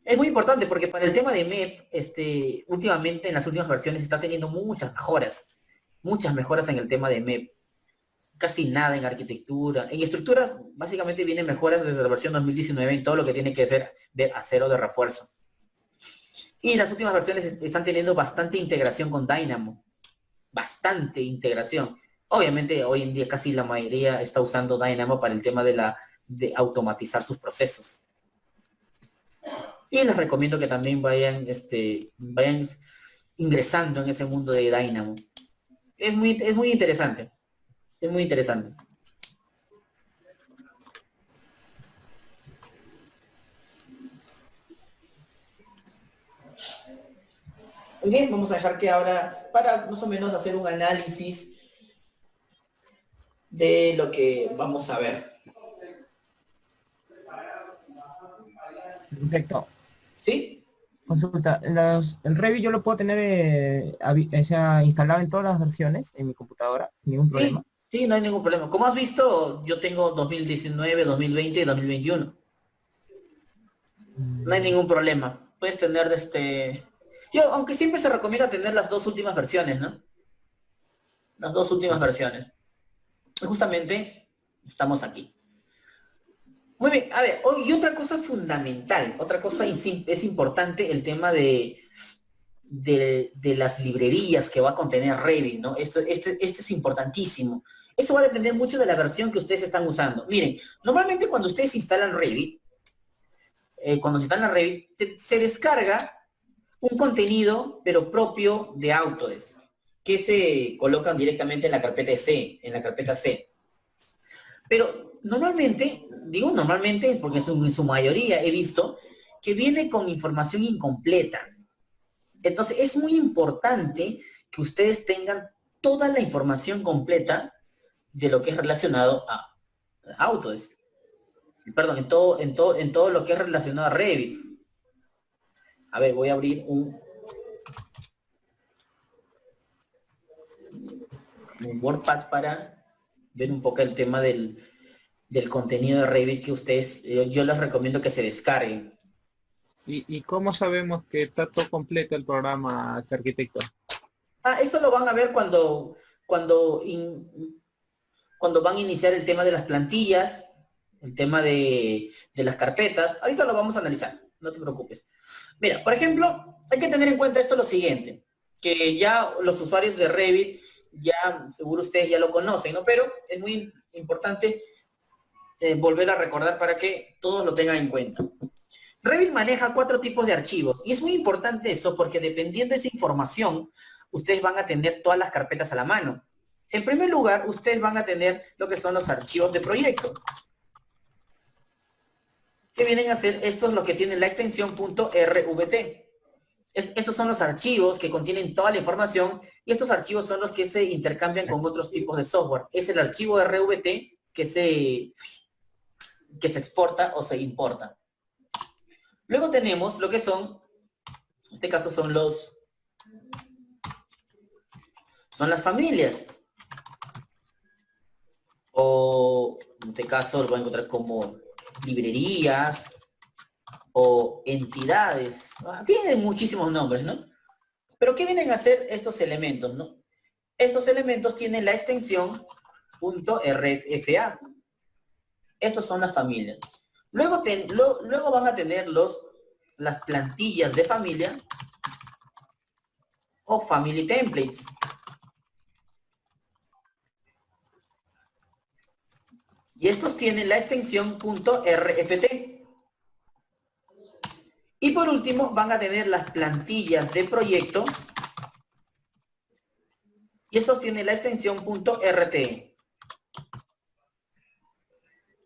Es muy importante porque para el tema de MEP, últimamente en las últimas versiones está teniendo muchas mejoras en el tema de MEP. Casi nada en arquitectura. En estructura, básicamente vienen mejoras desde la versión 2019 en todo lo que tiene que ser de acero de refuerzo. Y las últimas versiones están teniendo bastante integración con Dynamo. Bastante integración. Obviamente, hoy en día casi la mayoría está usando Dynamo para el tema de automatizar sus procesos. Y les recomiendo que también vayan ingresando en ese mundo de Dynamo. Es muy interesante. Es muy interesante. Muy bien, vamos a dejar que ahora, para más o menos hacer un análisis de lo que vamos a ver. Perfecto. ¿Sí? Consulta, el Revit yo lo puedo tener instalado en todas las versiones en mi computadora, sin ningún problema. Sí, sí, no hay ningún problema. Como has visto, yo tengo 2019, 2020 y 2021. No hay ningún problema. Puedes tener Yo, aunque siempre se recomienda tener las dos últimas versiones, ¿no? Las dos últimas versiones. Y justamente estamos aquí. Muy bien, a ver, y otra cosa fundamental, otra cosa es importante, el tema de las librerías que va a contener Revit, ¿no? Esto es importantísimo. Eso va a depender mucho de la versión que ustedes están usando. Miren, normalmente cuando ustedes instalan Revit, se descarga un contenido, pero propio de Autodesk, que se colocan directamente en la carpeta C, en la carpeta C. Pero normalmente, digo normalmente, porque en su mayoría he visto que viene con información incompleta. Entonces es muy importante que ustedes tengan toda la información completa de lo que es relacionado a Autodesk. Perdón, en todo lo que es relacionado a Revit. A ver, voy a abrir un WordPad para ver un poco el tema del contenido de Revit que ustedes, yo les recomiendo que se descarguen. ¿Y cómo sabemos que está todo completo el programa, arquitecto? Eso lo van a ver cuando, cuando van a iniciar el tema de las plantillas, el tema de las carpetas. Ahorita lo vamos a analizar, no te preocupes. Mira, por ejemplo, hay que tener en cuenta esto lo siguiente, que ya los usuarios de Revit, ya seguro ustedes ya lo conocen, ¿no? Pero es muy importante volver a recordar para que todos lo tengan en cuenta. Revit maneja 4 tipos de archivos y es muy importante eso porque dependiendo de esa información, ustedes van a tener todas las carpetas a la mano. En primer lugar, ustedes van a tener lo que son los archivos de proyecto. Que vienen a ser estos lo que tienen la extensión .rvt. Estos son los archivos que contienen toda la información y estos archivos son los que se intercambian con otros tipos de software. Es el archivo RVT que se exporta o se importa. Luego tenemos lo que son, en este caso son las familias. O en este caso lo voy a encontrar como librerías o entidades. Tienen muchísimos nombres, ¿no? Pero ¿qué vienen a hacer estos elementos, no? Estos elementos tienen la extensión .rfa. Estos son las familias. Luego van a tener las plantillas de familia o family templates. Y estos tienen la extensión .rft. Y por último van a tener las plantillas de proyecto. Y estos tienen la extensión .rt.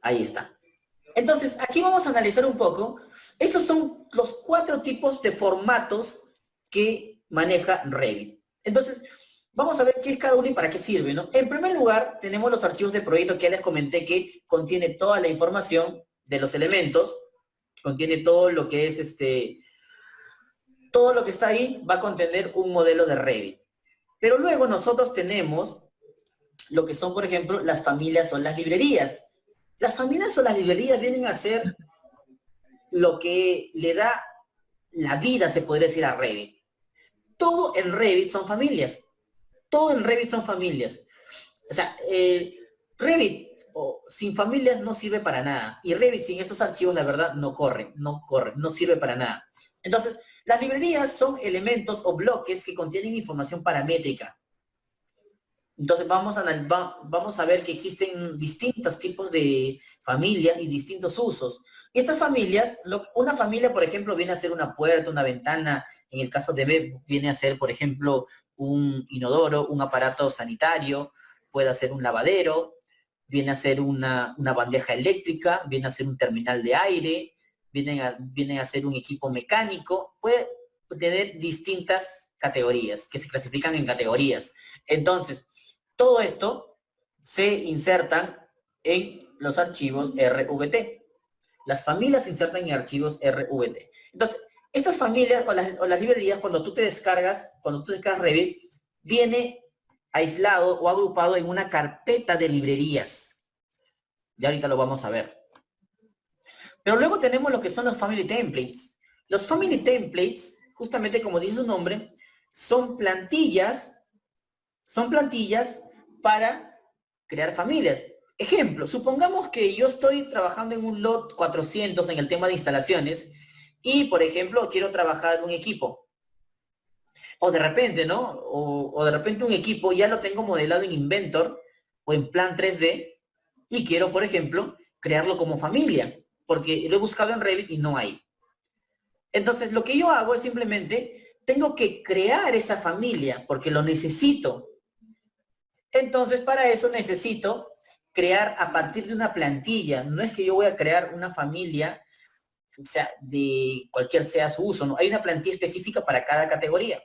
Ahí está. Entonces, aquí vamos a analizar un poco. Estos son los 4 tipos de formatos que maneja Revit. Entonces, vamos a ver qué es cada uno y para qué sirve, ¿no? En primer lugar, tenemos los archivos de proyecto que ya les comenté que contiene toda la información de los elementos, contiene todo lo que es todo lo que está ahí va a contener un modelo de Revit. Pero luego nosotros tenemos lo que son, por ejemplo, las familias o las librerías. Las familias o las librerías vienen a ser lo que le da la vida, se podría decir, a Revit. Todo en Revit son familias. Todo en Revit son familias. O sea, Revit sin familias no sirve para nada. Y Revit sin estos archivos, la verdad, no corre, no sirve para nada. Entonces, las librerías son elementos o bloques que contienen información paramétrica. Entonces, vamos a ver que existen distintos tipos de familias y distintos usos. Y estas familias, una familia, por ejemplo, viene a ser una puerta, una ventana. En el caso de MEP, viene a ser, por ejemplo, un inodoro, un aparato sanitario, puede ser un lavadero, viene a ser una bandeja eléctrica, viene a ser un terminal de aire, viene a ser un equipo mecánico. Puede tener distintas categorías, que se clasifican en categorías. Entonces, todo esto se insertan en los archivos RVT. Las familias se insertan en archivos RVT. Entonces, estas familias o las librerías, cuando tú descargas Revit, viene aislado o agrupado en una carpeta de librerías. Ya ahorita lo vamos a ver. Pero luego tenemos lo que son los Family Templates. Los Family Templates, justamente como dice su nombre, son plantillas para crear familias. Ejemplo, supongamos que yo estoy trabajando en un lot 400 en el tema de instalaciones y, por ejemplo, quiero trabajar en un equipo. O de repente, ¿no? O de repente un equipo ya lo tengo modelado en Inventor o en plan 3D y quiero, por ejemplo, crearlo como familia, porque lo he buscado en Revit y no hay. Entonces, lo que yo hago es simplemente, tengo que crear esa familia porque lo necesito. Entonces, para eso necesito crear a partir de una plantilla. No es que yo voy a crear una familia, o sea, de cualquier sea su uso, ¿no? Hay una plantilla específica para cada categoría.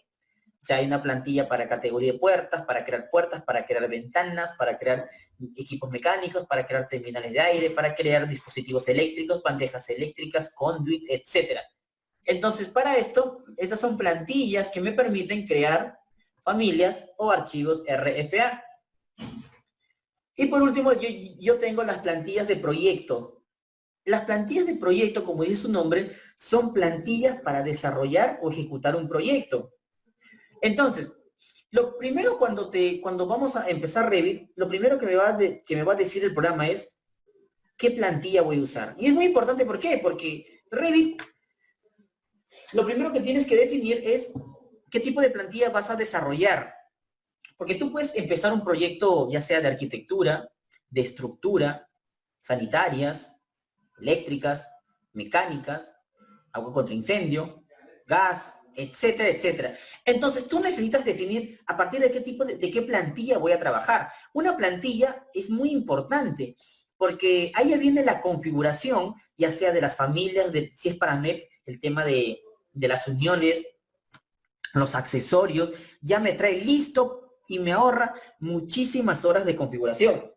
O sea, hay una plantilla para categoría de puertas, para crear ventanas, para crear equipos mecánicos, para crear terminales de aire, para crear dispositivos eléctricos, bandejas eléctricas, conduit, etcétera. Entonces, para esto, estas son plantillas que me permiten crear familias o archivos RFA. Y por último, yo tengo las plantillas de proyecto. Las plantillas de proyecto, como dice su nombre, son plantillas para desarrollar o ejecutar un proyecto. Entonces, lo primero cuando vamos a empezar Revit, lo primero que me va a decir el programa es qué plantilla voy a usar. Y es muy importante, ¿por qué? Porque Revit, lo primero que tienes que definir es qué tipo de plantilla vas a desarrollar. Porque tú puedes empezar un proyecto ya sea de arquitectura, de estructura, sanitarias, eléctricas, mecánicas, agua contra incendio, gas, etcétera, etcétera. Entonces tú necesitas definir a partir de qué tipo de qué plantilla voy a trabajar. Una plantilla es muy importante porque ahí viene la configuración, ya sea de las familias, si es para MEP, el tema de las uniones, los accesorios, ya me trae listo y me ahorra muchísimas horas de configuración.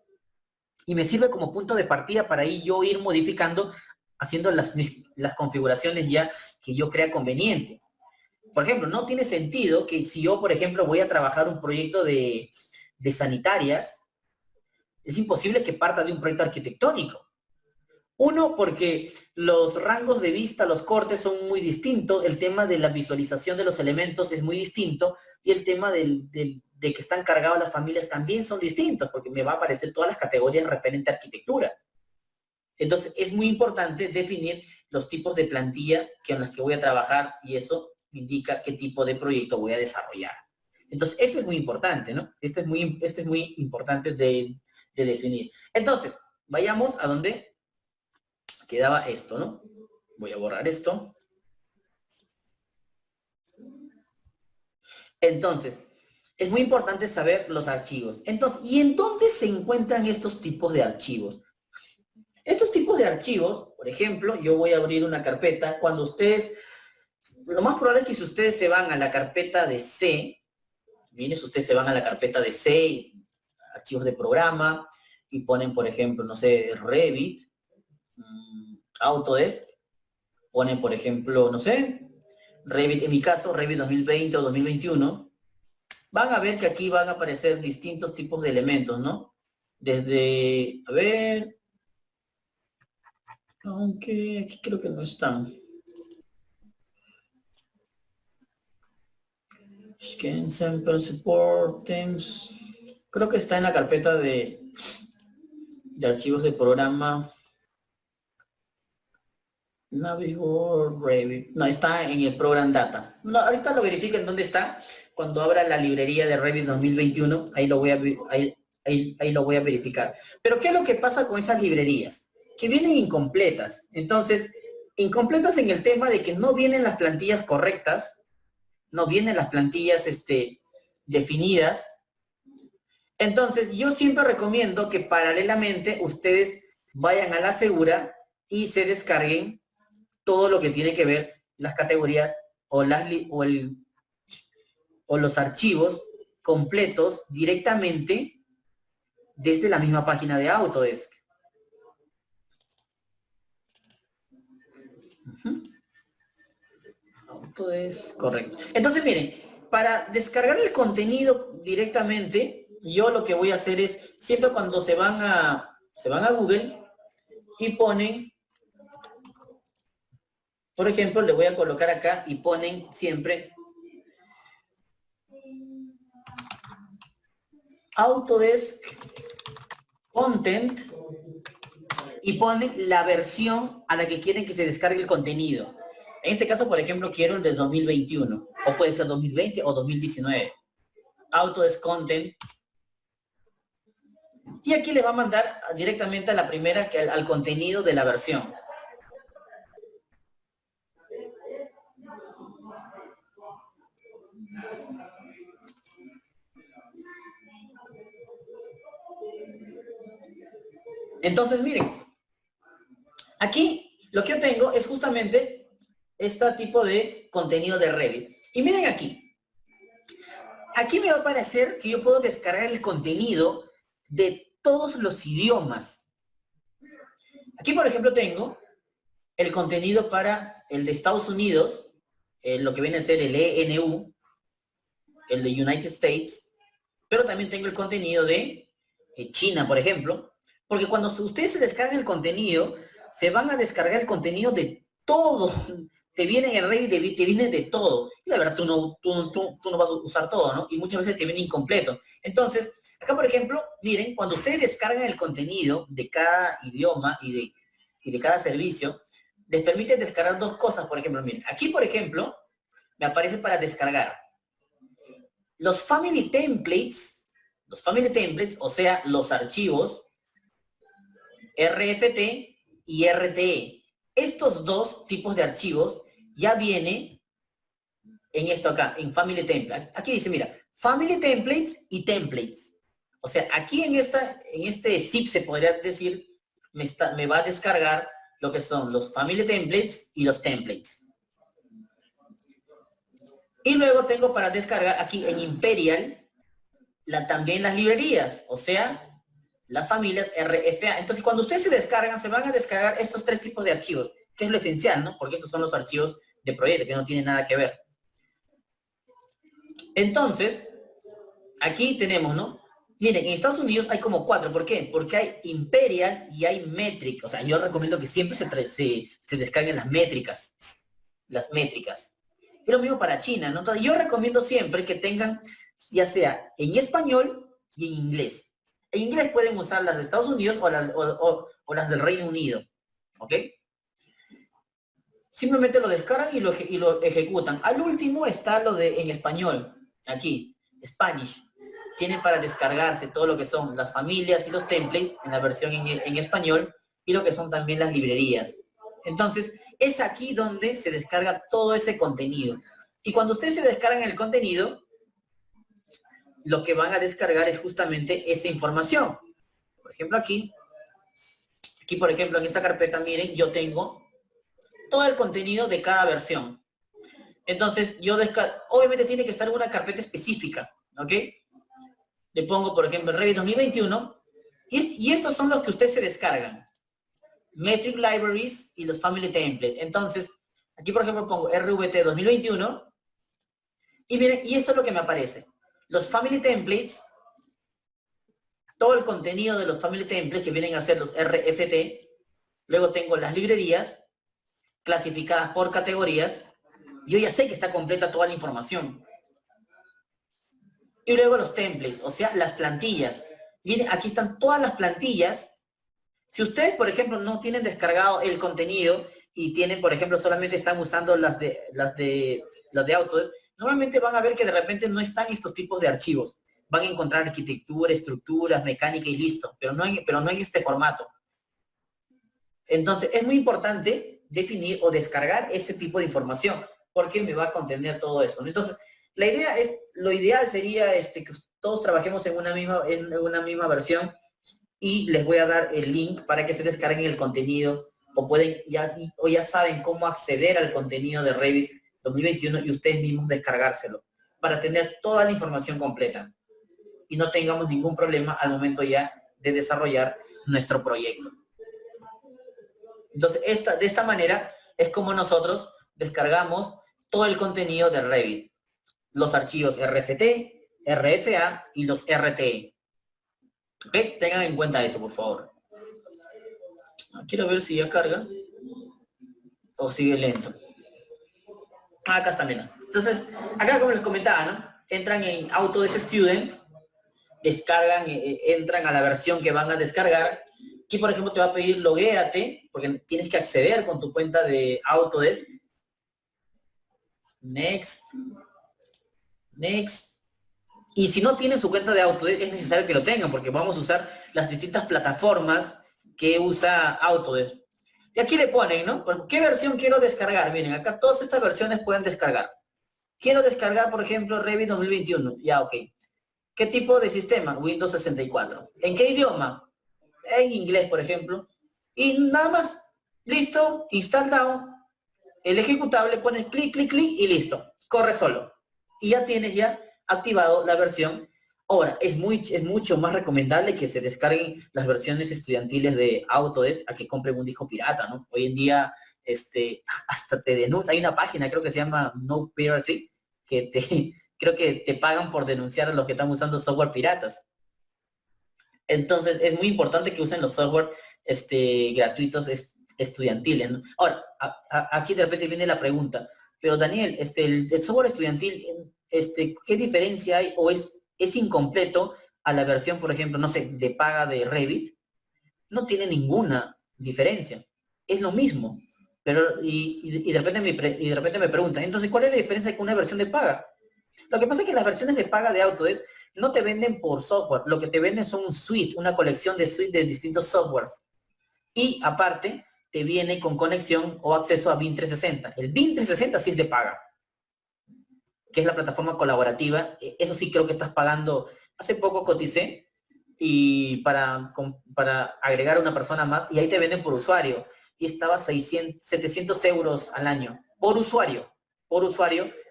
Y me sirve como punto de partida para ahí yo ir modificando, haciendo las configuraciones ya que yo crea conveniente. Por ejemplo, no tiene sentido que si yo, por ejemplo, voy a trabajar un proyecto de sanitarias, es imposible que parta de un proyecto arquitectónico. Uno, porque los rangos de vista, los cortes son muy distintos, el tema de la visualización de los elementos es muy distinto, y el tema de que están cargadas las familias también son distintos, porque me va a aparecer todas las categorías referente a arquitectura. Entonces, es muy importante definir los tipos de plantilla con las que voy a trabajar, y eso indica qué tipo de proyecto voy a desarrollar. Entonces, esto es muy importante, ¿no? Esto es muy importante de definir. Entonces, vayamos a donde quedaba esto, ¿no? Voy a borrar esto. Entonces, es muy importante saber los archivos. Entonces, ¿y en dónde se encuentran estos tipos de archivos? Estos tipos de archivos, por ejemplo, yo voy a abrir una carpeta. Cuando ustedes, lo más probable es que si ustedes se van a la carpeta de C, miren, si ustedes se van a la carpeta de C, archivos de programa, y ponen, por ejemplo, no sé, Revit, Autodesk, ponen, por ejemplo, no sé, Revit, en mi caso, Revit 2020 o 2021, van a ver que aquí van a aparecer distintos tipos de elementos, ¿no? Desde, a ver, aunque aquí creo que no están. Scan Sample Support Themes. Creo que está en la carpeta de archivos de programa. Navigator Revit. No, está en el Program Data. No, ahorita lo verifiquen dónde está. Cuando abra la librería de Revit 2021, ahí lo voy a, ahí lo voy a verificar. Pero ¿qué es lo que pasa con esas librerías? Que vienen incompletas. Entonces, incompletas en el tema de que no vienen las plantillas correctas, no vienen las plantillas definidas. Entonces, yo siempre recomiendo que paralelamente ustedes vayan a la segura y se descarguen todo lo que tiene que ver las categorías o los archivos completos directamente desde la misma página de Autodesk. Autodesk, correcto. Entonces, miren, para descargar el contenido directamente, yo lo que voy a hacer es, siempre cuando se van a Google y ponen, por ejemplo, le voy a colocar acá y ponen siempre Autodesk Content y ponen la versión a la que quieren que se descargue el contenido. En este caso, por ejemplo, quiero el de 2021, o puede ser 2020 o 2019. Autodesk Content. Y aquí le va a mandar directamente a la primera, al contenido de la versión. Entonces, miren, aquí lo que yo tengo es justamente este tipo de contenido de Revit. Y miren aquí. Aquí me va a aparecer que yo puedo descargar el contenido de todos los idiomas. Aquí, por ejemplo, tengo el contenido para el de Estados Unidos, lo que viene a ser el ENU, el de United States, pero también tengo el contenido de China, por ejemplo, porque cuando ustedes se descargan el contenido, se van a descargar el contenido de todo. Te viene en Revit, te viene de todo. Y la verdad, tú no vas a usar todo, ¿no? Y muchas veces te viene incompleto. Entonces, acá, por ejemplo, miren, cuando ustedes descargan el contenido de cada idioma y de cada servicio, les permite descargar dos cosas, por ejemplo, miren. Aquí, por ejemplo, me aparece para descargar los Family Templates, o sea, los archivos RFT y RTE. Estos dos tipos de archivos ya vienen en esto acá, en Family Templates. Aquí dice, mira, Family Templates y Templates. O sea, aquí en este zip se podría decir, me va a descargar lo que son los Family Templates y los Templates. Y luego tengo para descargar aquí en Imperial también las librerías, o sea, las familias RFA. Entonces, cuando ustedes se descargan, se van a descargar estos tres tipos de archivos, que es lo esencial, ¿no? Porque estos son los archivos de proyecto, que no tienen nada que ver. Entonces, aquí tenemos, ¿no? Miren, en Estados Unidos hay como 4. ¿Por qué? Porque hay Imperial y hay Metric. O sea, yo recomiendo que siempre se descarguen las métricas. Las métricas. Y lo mismo para China, ¿no? Entonces, yo recomiendo siempre que tengan, ya sea en español y en inglés. En inglés pueden usar las de Estados Unidos o las del Reino Unido. ¿Ok? Simplemente lo descargan y lo ejecutan. Al último está lo de en español. Aquí, Spanish. Tienen para descargarse todo lo que son las familias y los templates en la versión en español y lo que son también las librerías. Entonces, es aquí donde se descarga todo ese contenido. Y cuando ustedes se descargan el contenido, lo que van a descargar es justamente esa información. Por ejemplo, aquí, por ejemplo, en esta carpeta, miren, yo tengo todo el contenido de cada versión. Entonces, obviamente tiene que estar en una carpeta específica, ¿ok? Le pongo, por ejemplo, Revit 2021, y estos son los que ustedes se descargan. Metric Libraries y los Family Templates. Entonces, aquí, por ejemplo, pongo RVT 2021, y miren, y esto es lo que me aparece. Los Family Templates, todo el contenido de los Family Templates que vienen a ser los RFT. Luego tengo las librerías clasificadas por categorías. Yo ya sé que está completa toda la información. Y luego los templates, o sea, las plantillas. Miren, aquí están todas las plantillas. Si ustedes, por ejemplo, no tienen descargado el contenido y tienen, por ejemplo, solamente están usando las de Autodesk, normalmente van a ver que de repente no están estos tipos de archivos. Van a encontrar arquitectura, estructuras, mecánica y listo, pero no en este formato. Entonces, es muy importante definir o descargar ese tipo de información, porque me va a contener todo eso. Entonces, la idea es, lo ideal sería que todos trabajemos en una misma versión, y les voy a dar el link para que se descarguen el contenido, o ya saben cómo acceder al contenido de Revit 2021 y ustedes mismos descargárselo, para tener toda la información completa y no tengamos ningún problema al momento ya de desarrollar nuestro proyecto. Entonces, de esta manera es como nosotros descargamos todo el contenido de Revit. Los archivos RFT, RFA y los RTE. ¿Ok? Tengan en cuenta eso, por favor. Quiero ver si ya carga o sigue lento. Acá está, mira. Entonces, acá como les comentaba, ¿no? Entran en Autodesk Student, descargan, entran a la versión que van a descargar. Aquí, por ejemplo, te va a pedir loguéate, porque tienes que acceder con tu cuenta de Autodesk. Next. Next. Y si no tienen su cuenta de Autodesk, es necesario que lo tengan, porque vamos a usar las distintas plataformas que usa Autodesk. Y aquí le ponen, ¿no? ¿Qué versión quiero descargar? Miren, acá todas estas versiones pueden descargar. Quiero descargar, por ejemplo, Revit 2021. Ya, ok. ¿Qué tipo de sistema? Windows 64. ¿En qué idioma? En inglés, por ejemplo. Y nada más. Listo, install down. El ejecutable, pones clic, clic, clic y listo. Corre solo. Y ya tienes activado la versión. Ahora, es mucho más recomendable que se descarguen las versiones estudiantiles de Autodesk a que compren un disco pirata, ¿no? Hoy en día, hasta te denuncia. Hay una página, creo que se llama No Piracy, que creo que te pagan por denunciar a los que están usando software piratas. Entonces, es muy importante que usen los software gratuitos estudiantiles, ¿no? Ahora, aquí de repente viene la pregunta, pero Daniel, el software estudiantil, ¿qué diferencia hay o es incompleto a la versión, por ejemplo, no sé, de paga de Revit? No tiene ninguna diferencia. Es lo mismo. Pero, y de repente me preguntan, entonces, ¿cuál es la diferencia con una versión de paga? Lo que pasa es que las versiones de paga de Autodesk no te venden por software. Lo que te venden son un suite, una colección de suite de distintos softwares. Y aparte, te viene con conexión o acceso a BIM 360. El BIM 360 sí es de paga, que es la plataforma colaborativa. Eso sí creo que estás pagando. Hace poco coticé y para agregar a una persona más, y ahí te venden por usuario. Y estaba 700 euros al año. Por usuario,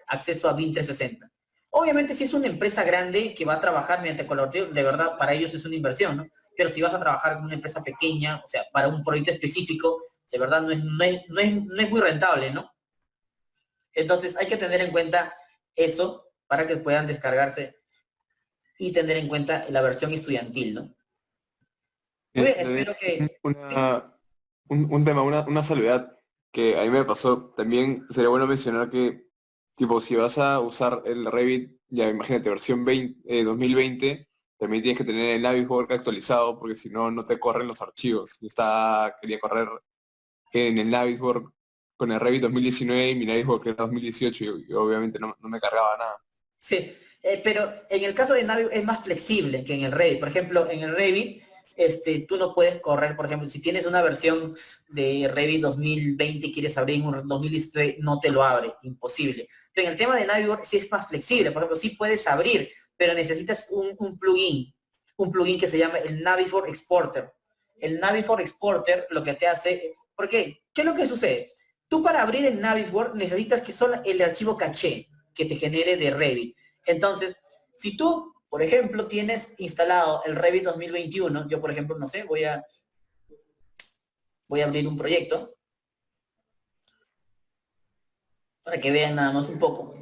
acceso a BIM 360. Obviamente si es una empresa grande que va a trabajar mediante colaborativo, de verdad para ellos es una inversión, ¿no? Pero si vas a trabajar con una empresa pequeña, o sea, para un proyecto específico, de verdad no es muy rentable, ¿no? Entonces hay que tener en cuenta eso para que puedan descargarse y tener en cuenta la versión estudiantil, ¿no? Muy bien, espero que... Un tema, una salvedad que a mí me pasó. También sería bueno mencionar que, tipo, si vas a usar el Revit, ya imagínate, versión 2020, también tienes que tener el Navisworks actualizado, porque si no, no te corren los archivos. Quería correr en el Navisworks con el Revit 2019 y mi Navisworks era 2018 y obviamente no me cargaba nada. Sí, pero en el caso de Navisworks es más flexible que en el Revit. Por ejemplo, en el Revit, tú no puedes correr, por ejemplo, si tienes una versión de Revit 2020 y quieres abrir un 2019, no te lo abre, imposible. Pero en el tema de Navisworks sí es más flexible. Por ejemplo, sí puedes abrir, pero necesitas un plugin que se llama el Navisworks Exporter. El Navisworks Exporter lo que te hace, ¿por qué? ¿Qué es lo que sucede? Tú para abrir el Navisworks necesitas que solo el archivo caché que te genere de Revit. Entonces, si tú, por ejemplo, tienes instalado el Revit 2021, yo, por ejemplo, no sé, voy a abrir un proyecto para que vean nada más un poco.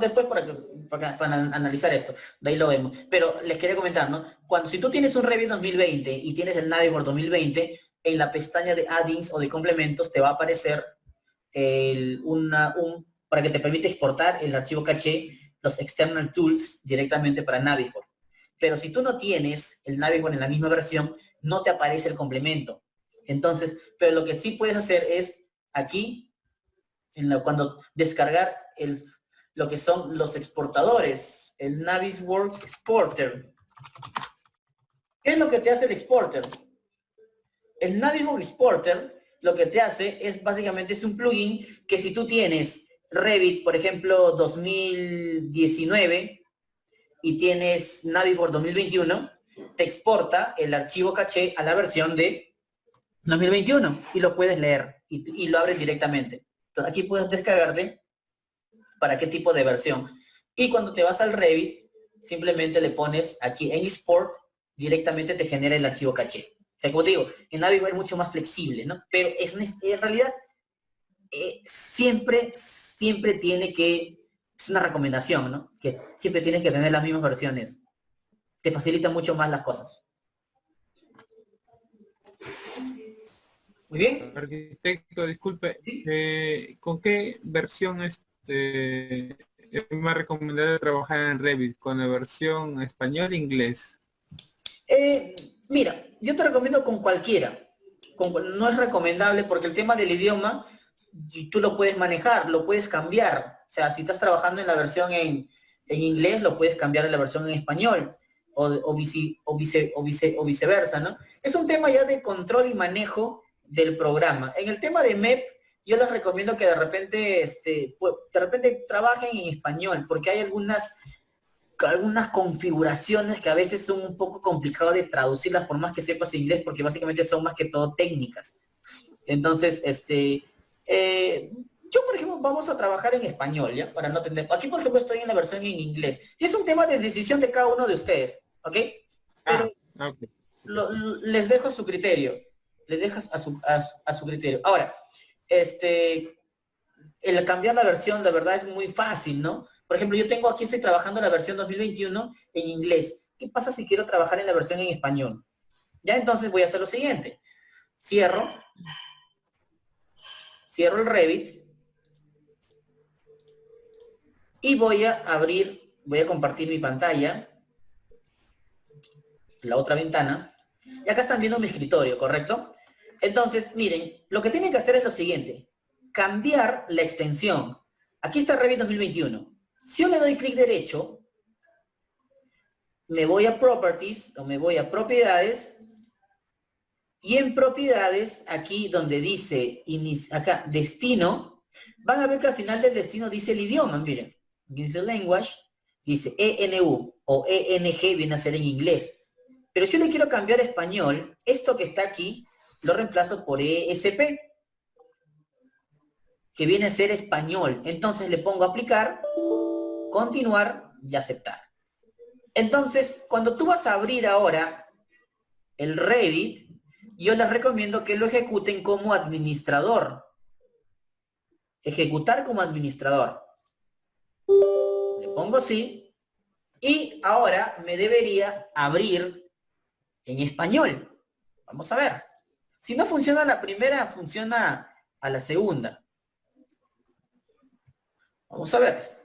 Después para analizar esto, de ahí lo vemos. Pero les quería comentar, ¿no? Si tú tienes un Revit 2020 y tienes el Navisworks 2020, en la pestaña de add-ins o de complementos te va a aparecer para que te permite exportar el archivo caché los external tools directamente para Navisport. Pero si tú no tienes el Navisport en la misma versión, no te aparece el complemento. Entonces, pero lo que sí puedes hacer es aquí, cuando descargar lo que son los exportadores, el Navisworks Exporter. ¿Qué es lo que te hace el exporter? El Navisworks Exporter lo que te hace es básicamente es un plugin que si tú tienes Revit, por ejemplo, 2019 y tienes Navisworks 2021, te exporta el archivo caché a la versión de 2021 y lo puedes leer y lo abres directamente. Entonces aquí puedes descargarte para qué tipo de versión. Y cuando te vas al Revit, simplemente le pones aquí en Export, directamente te genera el archivo caché. O sea, como te digo, en Navisworks es mucho más flexible, ¿no? Pero en realidad siempre tiene que, es una recomendación, ¿no? Que siempre tienes que tener las mismas versiones. Te facilita mucho más las cosas. Muy bien. Arquitecto, disculpe, ¿con qué versión es más recomendable trabajar en Revit? ¿Con la versión español e inglés? Mira, yo te recomiendo con cualquiera. No es recomendable porque el tema del idioma, tú lo puedes manejar, lo puedes cambiar. O sea, si estás trabajando en la versión en inglés, lo puedes cambiar en la versión en español. O viceversa, ¿no? Es un tema ya de control y manejo del programa. En el tema de MEP, yo les recomiendo que de repente trabajen en español, porque hay algunas configuraciones que a veces son un poco complicadas de traducirlas por más que sepas inglés, porque básicamente son más que todo técnicas. Entonces, yo, por ejemplo, vamos a trabajar en español, ¿ya? Para no tener... Aquí, por ejemplo, estoy en la versión en inglés. Y es un tema de decisión de cada uno de ustedes, ¿ok? Pero Okay. les dejo a su criterio. Les dejas a su criterio. Ahora, el cambiar la versión, la verdad, es muy fácil, ¿no? Por ejemplo, yo estoy trabajando en la versión 2021 en inglés. ¿Qué pasa si quiero trabajar en la versión en español? Ya, entonces voy a hacer lo siguiente. Cierro el Revit y voy a compartir mi pantalla, la otra ventana, y acá están viendo mi escritorio, ¿correcto? Entonces, miren, lo que tienen que hacer es lo siguiente, cambiar la extensión. Aquí está Revit 2021. Si yo le doy clic derecho, me voy a Properties, o me voy a Propiedades, y en Propiedades, aquí donde dice, acá, Destino, van a ver que al final del destino dice el idioma, miren. Dice Language, dice ENU, o ENG viene a ser en inglés. Pero si yo le quiero cambiar a español, esto que está aquí, lo reemplazo por ESP, que viene a ser español. Entonces le pongo aplicar, continuar y aceptar. Entonces, cuando tú vas a abrir ahora el Revit, yo les recomiendo que lo ejecuten como administrador. Ejecutar como administrador. Le pongo sí. Y ahora me debería abrir en español. Vamos a ver. Si no funciona la primera, funciona a la segunda. Vamos a ver.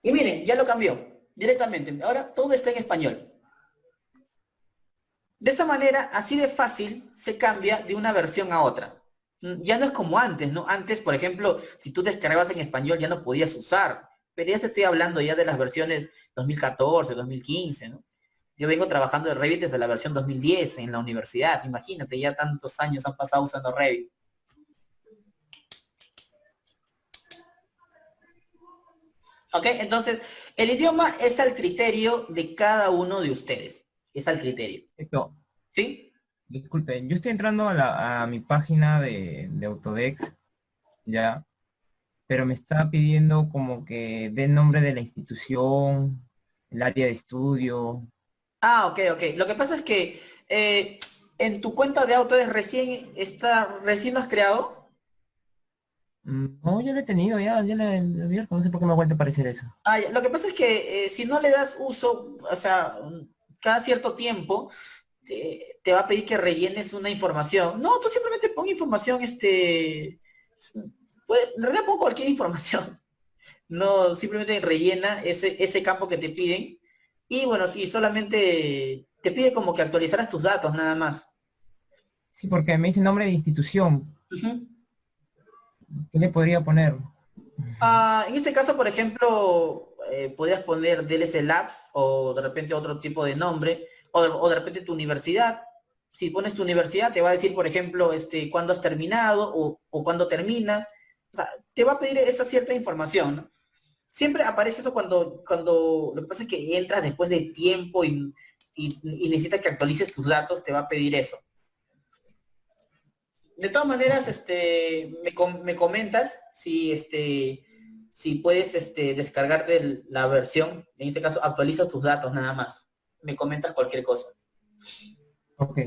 Y miren, ya lo cambió directamente. Ahora todo está en español. De esa manera, así de fácil, se cambia de una versión a otra. Ya no es como antes, ¿no? Antes, por ejemplo, si tú descargabas en español ya no podías usar. Pero ya te estoy hablando ya de las versiones 2014, 2015, ¿no? Yo vengo trabajando en Revit desde la versión 2010 en la universidad. Imagínate, ya tantos años han pasado usando Revit. ¿Ok? Entonces, el idioma es al criterio de cada uno de ustedes. Es al criterio. Esto, ¿Sí? disculpen, yo estoy entrando a mi página de Autodesk, ya, pero me está pidiendo como que dé el nombre de la institución, el área de estudio. Ah, ok. Lo que pasa es que en tu cuenta de Autodesk recién lo has creado. No, yo lo he tenido, ya lo he abierto, no sé por qué me ha vuelto a aparecer eso. Lo que pasa es que si no le das uso, o sea, cada cierto tiempo, te va a pedir que rellenes una información. No, tú simplemente pon información, Pues, en realidad pongo cualquier información. No, simplemente rellena ese campo que te piden. Y bueno, sí, solamente te pide como que actualizaras tus datos, nada más. Sí, porque me dice nombre de institución. Ujú. ¿Qué le podría poner? En este caso, por ejemplo, podrías poner DLC Labs o de repente otro tipo de nombre, o de repente tu universidad. Si pones tu universidad, te va a decir, por ejemplo, cuándo has terminado o cuándo terminas. O sea, te va a pedir esa cierta información, ¿no? Siempre aparece eso cuando lo que pasa es que entras después de tiempo y necesitas que actualices tus datos, te va a pedir eso. De todas maneras, me comentas si puedes descargarte la versión, en este caso actualiza tus datos nada más. Me comentas cualquier cosa. Ok.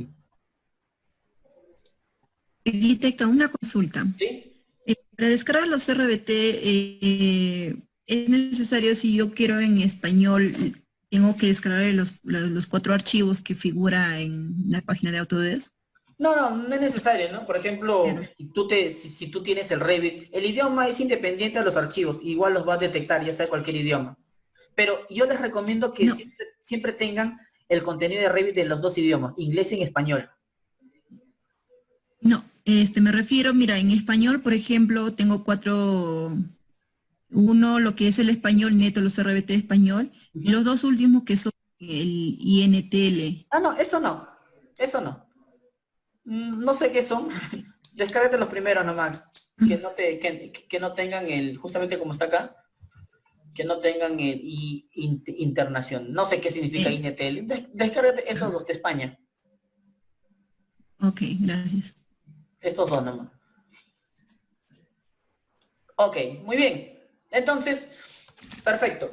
Arquitecto, una consulta. ¿Sí? Para descargar los RBT, es necesario, si yo quiero en español, tengo que descargar los 4 archivos que figura en la página de Autodesk. No es necesario, ¿no? Por ejemplo, Pero- si tú tienes el Revit, el idioma es independiente de los archivos, igual los va a detectar, ya sea cualquier idioma. Pero yo les recomiendo que No. siempre tengan el contenido de Revit en los dos idiomas, inglés y en español. No, me refiero, mira, en español, por ejemplo, tengo 4, uno, lo que es el español neto, los RBT español, y los 2 últimos que son el INTL. No, eso no. Eso no. No sé qué son. Descárgate los primeros nomás. Que no tengan justamente como está acá, que no tengan el internación. No sé qué significa INTL. Descárgate esos dos de España. Ok, gracias. Estos dos nomás. Ok, muy bien. Entonces, perfecto.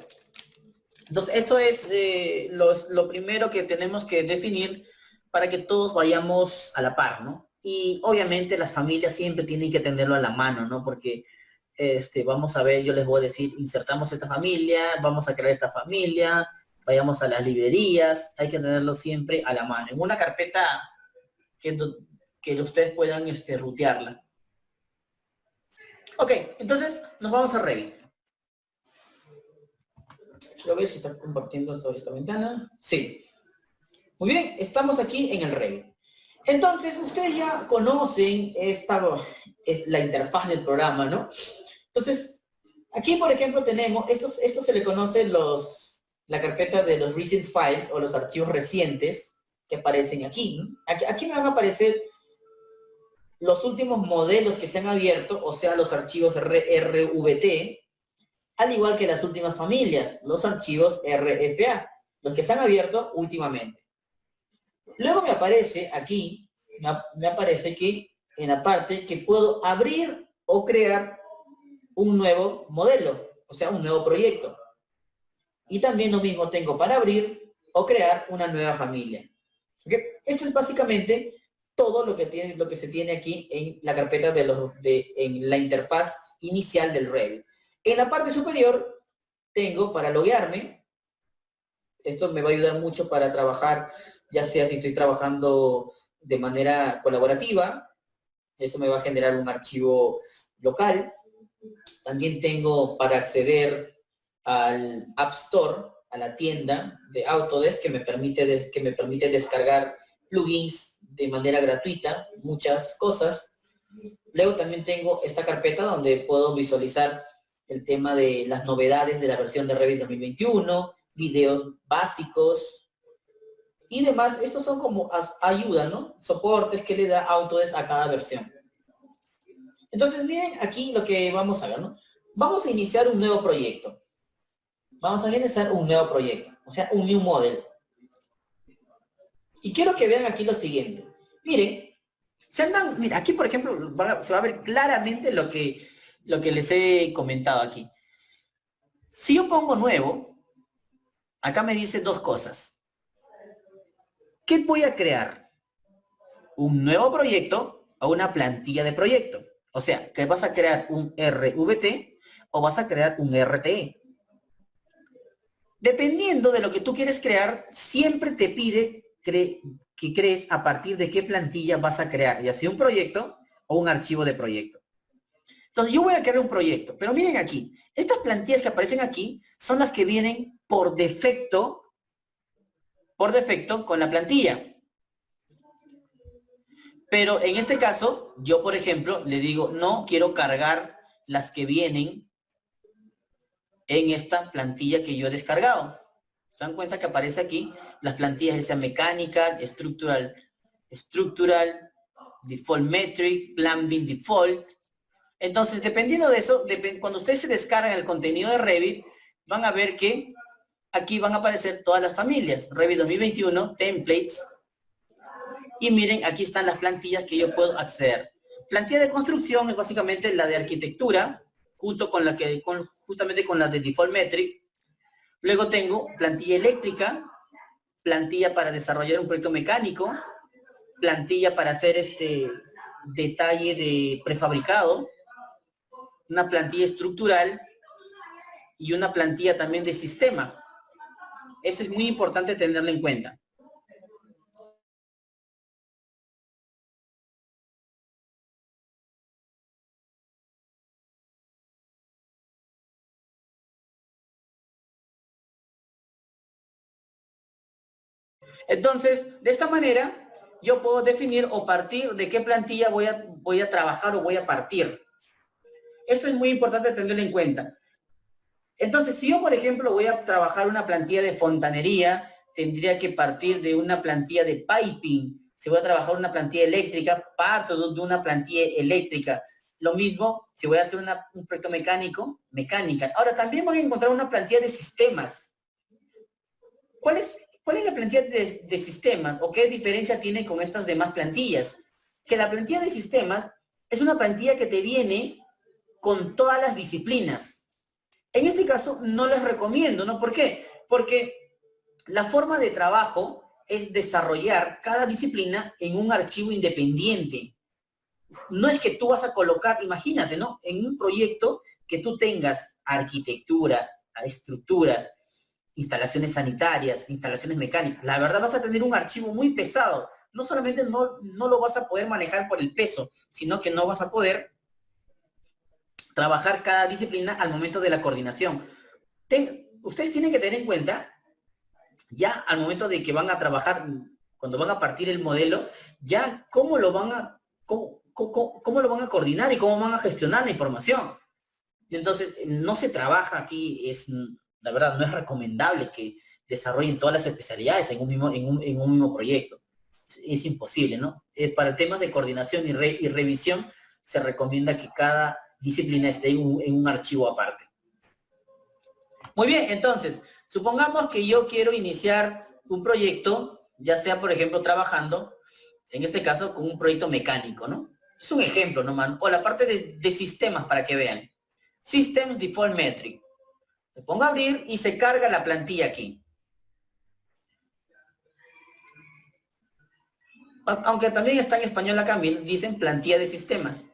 Entonces, eso es lo primero que tenemos que definir para que todos vayamos a la par, ¿no? Y obviamente las familias siempre tienen que tenerlo a la mano, ¿no? Porque vamos a ver, yo les voy a decir, insertamos esta familia, vamos a crear esta familia, vayamos a las librerías, hay que tenerlo siempre a la mano, en una carpeta que ustedes puedan rutearla. Ok, entonces nos vamos a Revit. Quiero ver si está compartiendo esta ventana. Sí. Muy bien, estamos aquí en el Revit. Entonces, ustedes ya conocen esta es la interfaz del programa, ¿no? Entonces, aquí, por ejemplo, tenemos, esto se le conoce la carpeta de los recent files o los archivos recientes que aparecen aquí, ¿no? Aquí me van a aparecer los últimos modelos que se han abierto, o sea, los archivos RVT, al igual que las últimas familias, los archivos RFA, los que se han abierto últimamente. Luego me aparece aquí, me aparece que en la parte que puedo abrir o crear un nuevo modelo, o sea, un nuevo proyecto. Y también lo mismo tengo para abrir o crear una nueva familia. ¿Okay? Esto es básicamente todo lo que se tiene aquí en la carpeta en la interfaz inicial del Revit. En la parte superior tengo para loguearme. Esto me va a ayudar mucho para trabajar, ya sea si estoy trabajando de manera colaborativa. Eso me va a generar un archivo local. También tengo para acceder al App Store, a la tienda de Autodesk, que me permite descargar plugins de manera gratuita, muchas cosas. Luego también tengo esta carpeta donde puedo visualizar el tema de las novedades de la versión de Revit 2021, videos básicos y demás. Estos son como ayuda, ¿no? Soportes que le da Autodesk a cada versión. Entonces, miren aquí lo que vamos a ver, ¿no? Vamos a iniciar un nuevo proyecto. Vamos a iniciar un nuevo proyecto, o sea, un new model. Y quiero que vean aquí lo siguiente. Miren, mira, aquí por ejemplo se va a ver claramente lo que les he comentado aquí. Si yo pongo nuevo, acá me dice dos cosas. ¿Qué voy a crear? ¿Un nuevo proyecto o una plantilla de proyecto? O sea, que vas a crear un RVT o vas a crear un RTE. Dependiendo de lo que tú quieres crear, siempre te pide que crees a partir de qué plantilla vas a crear, ya sea un proyecto o un archivo de proyecto. Entonces yo voy a crear un proyecto, pero miren aquí, estas plantillas que aparecen aquí son las que vienen por defecto con la plantilla. Pero en este caso, yo por ejemplo, le digo, no quiero cargar las que vienen en esta plantilla que yo he descargado. ¿Se dan cuenta que aparece aquí? Las plantillas esa mecánica, estructural, default metric, plan bin default. Entonces, dependiendo de eso, cuando ustedes se descargan el contenido de Revit, van a ver que aquí van a aparecer todas las familias. Revit 2021, templates. Y miren, aquí están las plantillas que yo puedo acceder. Plantilla de construcción es básicamente la de arquitectura, junto con justamente con la de default metric. Luego tengo plantilla eléctrica, plantilla para desarrollar un proyecto mecánico, plantilla para hacer detalle de prefabricado, una plantilla estructural y una plantilla también de sistema. Eso es muy importante tenerlo en cuenta. Entonces, de esta manera, yo puedo definir o partir de qué plantilla voy a trabajar o voy a partir. Esto es muy importante tenerlo en cuenta. Entonces, si yo, por ejemplo, voy a trabajar una plantilla de fontanería, tendría que partir de una plantilla de piping. Si voy a trabajar una plantilla eléctrica, parto de una plantilla eléctrica. Lo mismo, si voy a hacer un proyecto mecánico, mecánica. Ahora, también voy a encontrar una plantilla de sistemas. ¿Cuál es la plantilla de sistemas o qué diferencia tiene con estas demás plantillas? Que la plantilla de sistemas es una plantilla que te viene con todas las disciplinas. En este caso no les recomiendo, ¿no? ¿Por qué? Porque la forma de trabajo es desarrollar cada disciplina en un archivo independiente. No es que tú vas a colocar, imagínate, ¿no? En un proyecto que tú tengas arquitectura, estructuras, instalaciones sanitarias, instalaciones mecánicas. La verdad vas a tener un archivo muy pesado. No solamente no lo vas a poder manejar por el peso, sino que no vas a poder trabajar cada disciplina al momento de la coordinación. Ustedes tienen que tener en cuenta, ya al momento de que van a trabajar, cuando van a partir el modelo, ya cómo lo van a coordinar y cómo van a gestionar la información. Entonces, no se trabaja aquí, la verdad, no es recomendable que desarrollen todas las especialidades en un mismo proyecto. Es imposible, ¿no? Para temas de coordinación y revisión, se recomienda que cada disciplina esté en un archivo aparte. Muy bien, entonces, supongamos que yo quiero iniciar un proyecto, ya sea, por ejemplo, trabajando, en este caso, con un proyecto mecánico, ¿no? Es un ejemplo nomás, o la parte de sistemas para que vean. Systems Default Metric. Le pongo a abrir y se carga la plantilla aquí. Aunque también está en español acá, dicen plantilla de sistemas.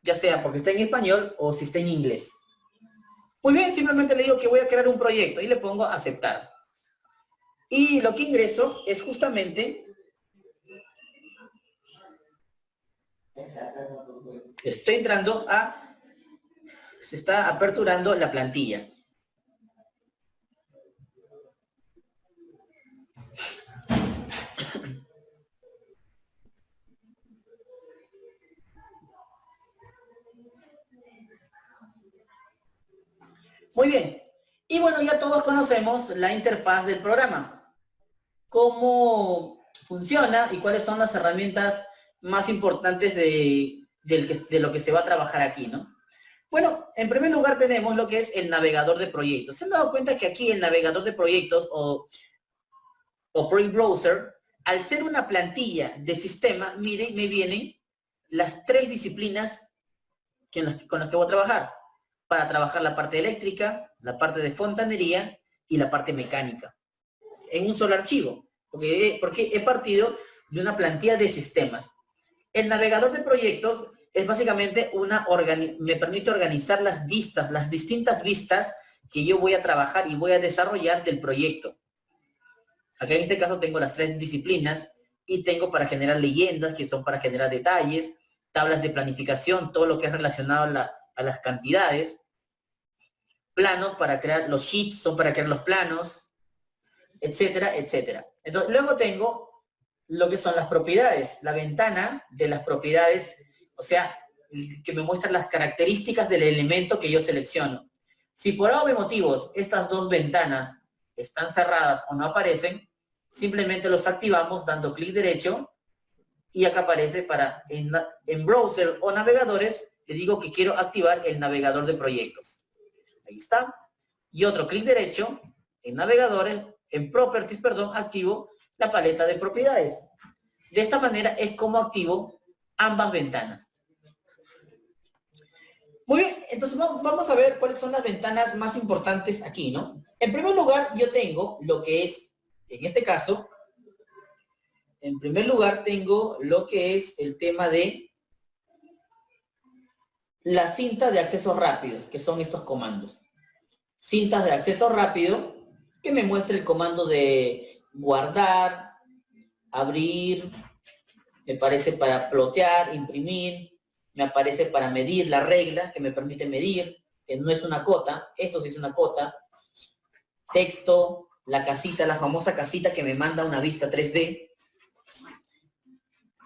Ya sea porque está en español o si está en inglés. Muy bien, simplemente le digo que voy a crear un proyecto y le pongo aceptar. Y lo que ingreso es justamente... Estoy entrando a... Se está aperturando la plantilla. Muy bien. Y bueno, ya todos conocemos la interfaz del programa. Cómo funciona y cuáles son las herramientas más importantes de lo que se va a trabajar aquí, ¿no? Bueno, en primer lugar tenemos lo que es el navegador de proyectos. ¿Se han dado cuenta que aquí el navegador de proyectos o Project Browser, al ser una plantilla de sistema, miren, me vienen las 3 disciplinas con las que voy a trabajar? Para trabajar la parte eléctrica, la parte de fontanería y la parte mecánica. En un solo archivo. Porque he partido de una plantilla de sistemas. El navegador de proyectos es básicamente me permite organizar las vistas, las distintas vistas que yo voy a trabajar y voy a desarrollar del proyecto. Acá en este caso tengo las 3 disciplinas y tengo para generar leyendas, que son para generar detalles, tablas de planificación, todo lo que es relacionado a las cantidades, planos para crear los sheets, son para crear los planos, etcétera, etcétera. Entonces, luego tengo lo que son las propiedades, la ventana de las propiedades, o sea, que me muestra las características del elemento que yo selecciono. Si por algún motivos estas dos ventanas están cerradas o no aparecen, simplemente los activamos dando clic derecho y acá aparece para en browser o navegadores, le digo que quiero activar el navegador de proyectos. Ahí está. Y otro clic derecho en navegadores, en properties, perdón, activo la paleta de propiedades. De esta manera es como activo ambas ventanas. Muy bien, entonces vamos a ver cuáles son las ventanas más importantes aquí, ¿no? En primer lugar, yo tengo lo que es, en este caso, en primer lugar tengo lo que es el tema de la cinta de acceso rápido, que son estos comandos. Cintas de acceso rápido, que me muestra el comando de guardar, abrir, me parece para plotear, imprimir, me aparece para medir la regla, que me permite medir, que no es una cota, esto sí es una cota, texto, la casita, la famosa casita que me manda una vista 3D,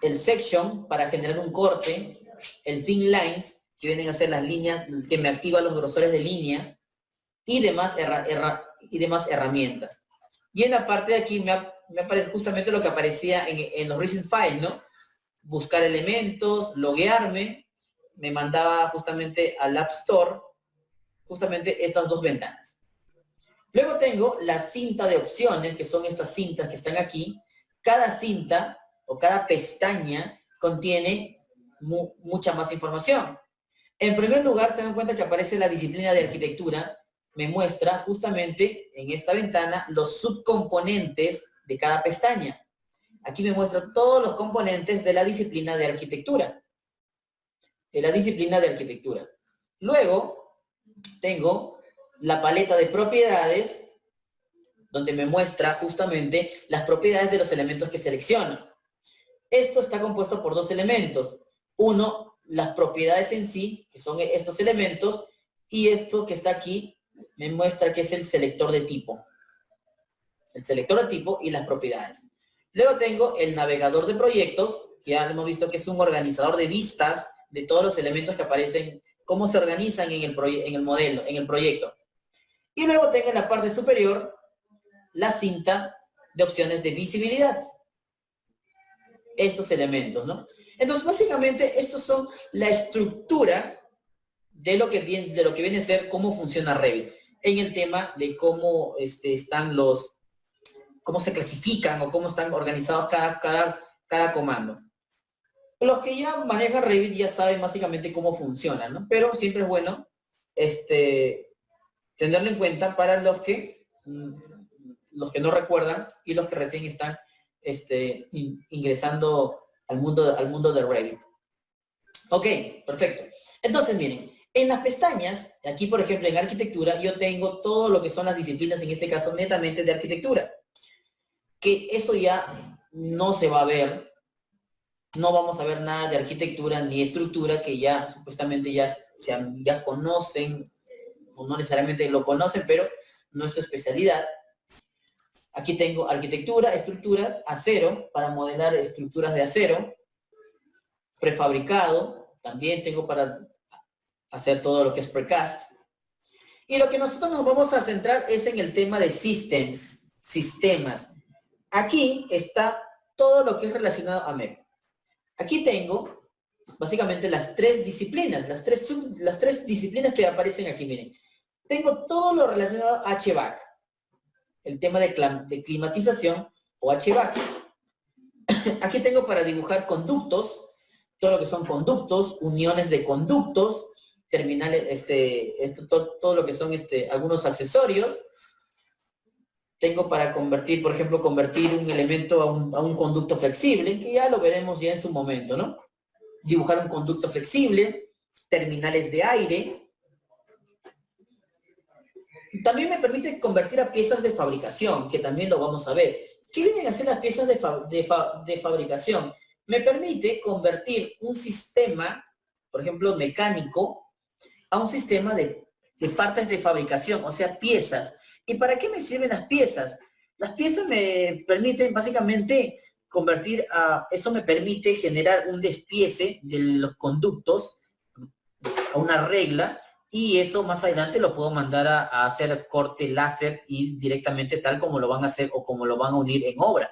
el section para generar un corte, el thin lines, que vienen a ser las líneas, que me activa los grosores de línea, y demás, demás herramientas. Y en la parte de aquí me aparece justamente lo que aparecía en los recent files, ¿no? Buscar elementos, loguearme, me mandaba justamente al App Store, justamente estas dos ventanas. Luego tengo la cinta de opciones, que son estas cintas que están aquí. Cada cinta o cada pestaña contiene mucha más información. En primer lugar, se dan cuenta que aparece la disciplina de arquitectura, me muestra justamente en esta ventana los subcomponentes de cada pestaña. Aquí me muestra todos los componentes de la disciplina de arquitectura. Luego, tengo la paleta de propiedades, donde me muestra justamente las propiedades de los elementos que selecciono. Esto está compuesto por dos elementos. Uno, las propiedades en sí, que son estos elementos, y esto que está aquí me muestra que es el selector de tipo. El selector de tipo y las propiedades. Luego tengo el navegador de proyectos, que ya hemos visto que es un organizador de vistas de todos los elementos que aparecen, cómo se organizan en el modelo, en el proyecto. Y luego tengo en la parte superior la cinta de opciones de visibilidad. Estos elementos, ¿no? Entonces, básicamente, estos son la estructura de lo que viene a ser cómo funciona Revit. En el tema de cómo cómo se clasifican o cómo están organizados cada comando. Los que ya manejan Revit ya saben básicamente cómo funciona, ¿no? Pero siempre es bueno tenerlo en cuenta para los que no recuerdan y los que recién están ingresando al mundo de Revit. Ok, perfecto. Entonces, miren, en las pestañas, aquí por ejemplo en arquitectura, yo tengo todo lo que son las disciplinas, en este caso netamente de arquitectura. Que eso ya no se va a ver, no vamos a ver nada de arquitectura ni estructura, que ya supuestamente ya conocen, o no necesariamente lo conocen, pero no es su especialidad. Aquí tengo arquitectura, estructura, acero, para modelar estructuras de acero, prefabricado, también tengo para hacer todo lo que es precast. Y lo que nosotros nos vamos a centrar es en el tema de sistemas. Aquí está todo lo que es relacionado a MEP. Aquí tengo básicamente las tres disciplinas, las tres disciplinas que aparecen aquí, miren. Tengo todo lo relacionado a HVAC, el tema de climatización o HVAC. Aquí tengo para dibujar conductos, todo lo que son conductos, uniones de conductos, terminales, todo lo que son algunos accesorios. Tengo para convertir, por ejemplo, un elemento a un conducto flexible, que ya lo veremos ya en su momento, ¿no? Dibujar un conducto flexible, terminales de aire. También me permite convertir a piezas de fabricación, que también lo vamos a ver. ¿Qué vienen a ser las piezas de fabricación? me permite convertir un sistema, por ejemplo, mecánico, a un sistema de partes de fabricación, o sea, piezas. ¿Y para qué me sirven las piezas? Las piezas me permiten básicamente eso me permite generar un despiece de los conductos a una regla, y eso más adelante lo puedo mandar a hacer corte láser y directamente tal como lo van a hacer o como lo van a unir en obra.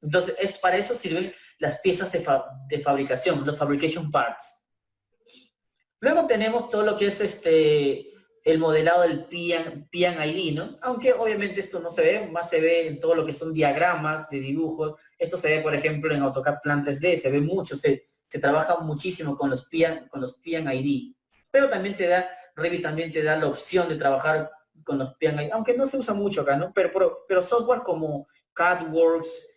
Entonces, para eso sirven las piezas de fabricación, los fabrication parts. Luego tenemos todo lo que es el modelado del P&ID, ¿no? Aunque obviamente esto no se ve, más se ve en todo lo que son diagramas de dibujos. Esto se ve, por ejemplo, en AutoCAD Plan 3D, se ve mucho, se trabaja muchísimo con los P&ID. Pero también Revit también te da la opción de trabajar con los P&ID, aunque no se usa mucho acá, ¿no? Pero software como CADWorks,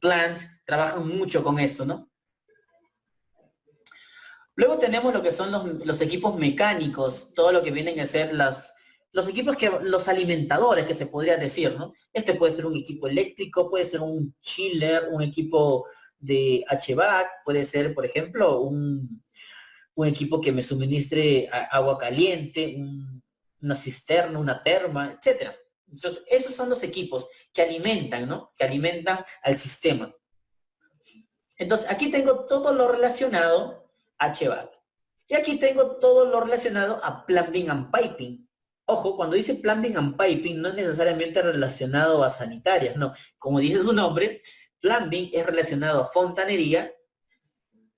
Plant, trabajan mucho con eso, ¿no? Luego tenemos lo que son los equipos mecánicos, todo lo que vienen a ser los equipos los alimentadores, que se podría decir, ¿no? Este puede ser un equipo eléctrico, puede ser un chiller, un equipo de HVAC, puede ser, por ejemplo, un equipo que me suministre agua caliente, una cisterna, una terma, etcétera. Entonces, esos son los equipos que alimentan, ¿no? Que alimentan al sistema. Entonces, aquí tengo todo lo relacionado a HVAC. Y aquí tengo todo lo relacionado a Plumbing and Piping. Ojo, cuando dice Plumbing and Piping no es necesariamente relacionado a sanitarias, no. Como dice su nombre, Plumbing es relacionado a fontanería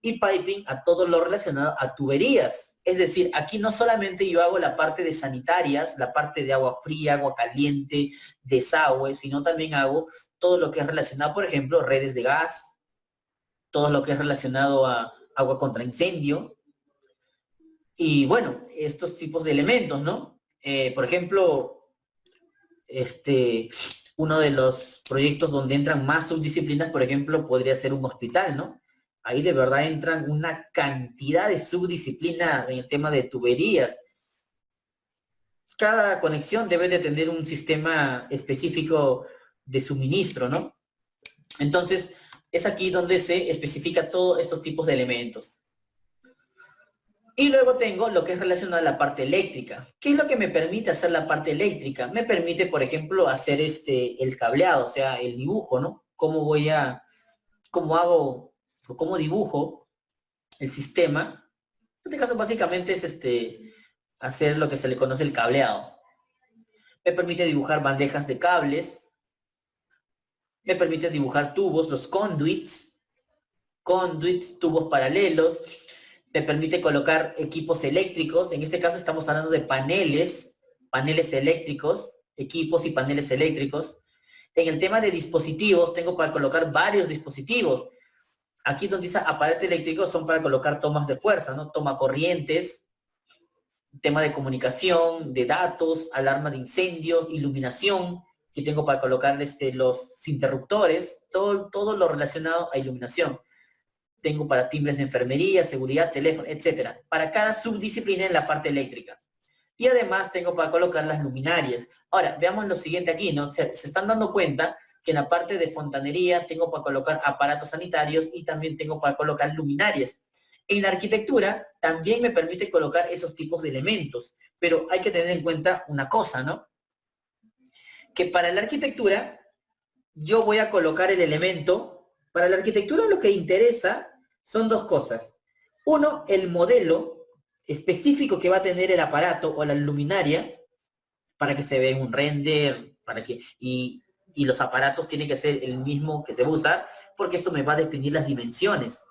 y Piping a todo lo relacionado a tuberías. Es decir, aquí no solamente yo hago la parte de sanitarias, la parte de agua fría, agua caliente, desagüe, sino también hago todo lo que es relacionado, por ejemplo, redes de gas, todo lo que es relacionado a agua contra incendio, y bueno, estos tipos de elementos, ¿no? Por ejemplo, uno de los proyectos donde entran más subdisciplinas, por ejemplo, podría ser un hospital, ¿no? Ahí de verdad entran una cantidad de subdisciplinas en el tema de tuberías. Cada conexión debe de tener un sistema específico de suministro, ¿no? Entonces, es aquí donde se especifica todos estos tipos de elementos. Y luego tengo lo que es relacionado a la parte eléctrica. ¿Qué es lo que me permite hacer la parte eléctrica? Me permite, por ejemplo, hacer el cableado, o sea, el dibujo, ¿no? Cómo hago, o cómo dibujo el sistema. En este caso, básicamente es hacer lo que se le conoce el cableado. Me permite dibujar bandejas de cables. Me permite dibujar tubos, los conduits, tubos paralelos. Me permite colocar equipos eléctricos. En este caso estamos hablando de paneles eléctricos, equipos y paneles eléctricos. En el tema de dispositivos, tengo para colocar varios dispositivos. Aquí donde dice aparato eléctrico son para colocar tomas de fuerza, ¿no? Toma corrientes, tema de comunicación, de datos, alarma de incendios, iluminación. Y tengo para colocar los interruptores, todo lo relacionado a iluminación. Tengo para timbres de enfermería, seguridad, teléfono, etcétera. Para cada subdisciplina en la parte eléctrica. Y además tengo para colocar las luminarias. Ahora, veamos lo siguiente aquí, ¿no? Se están dando cuenta que en la parte de fontanería tengo para colocar aparatos sanitarios y también tengo para colocar luminarias. En la arquitectura también me permite colocar esos tipos de elementos. Pero hay que tener en cuenta una cosa, ¿no? Que para la arquitectura yo voy a colocar el elemento. Para la arquitectura lo que interesa son dos cosas. Uno, el modelo específico que va a tener el aparato o la luminaria para que se vea en un render, y los aparatos tienen que ser el mismo que se va a usar, porque eso me va a definir las dimensiones.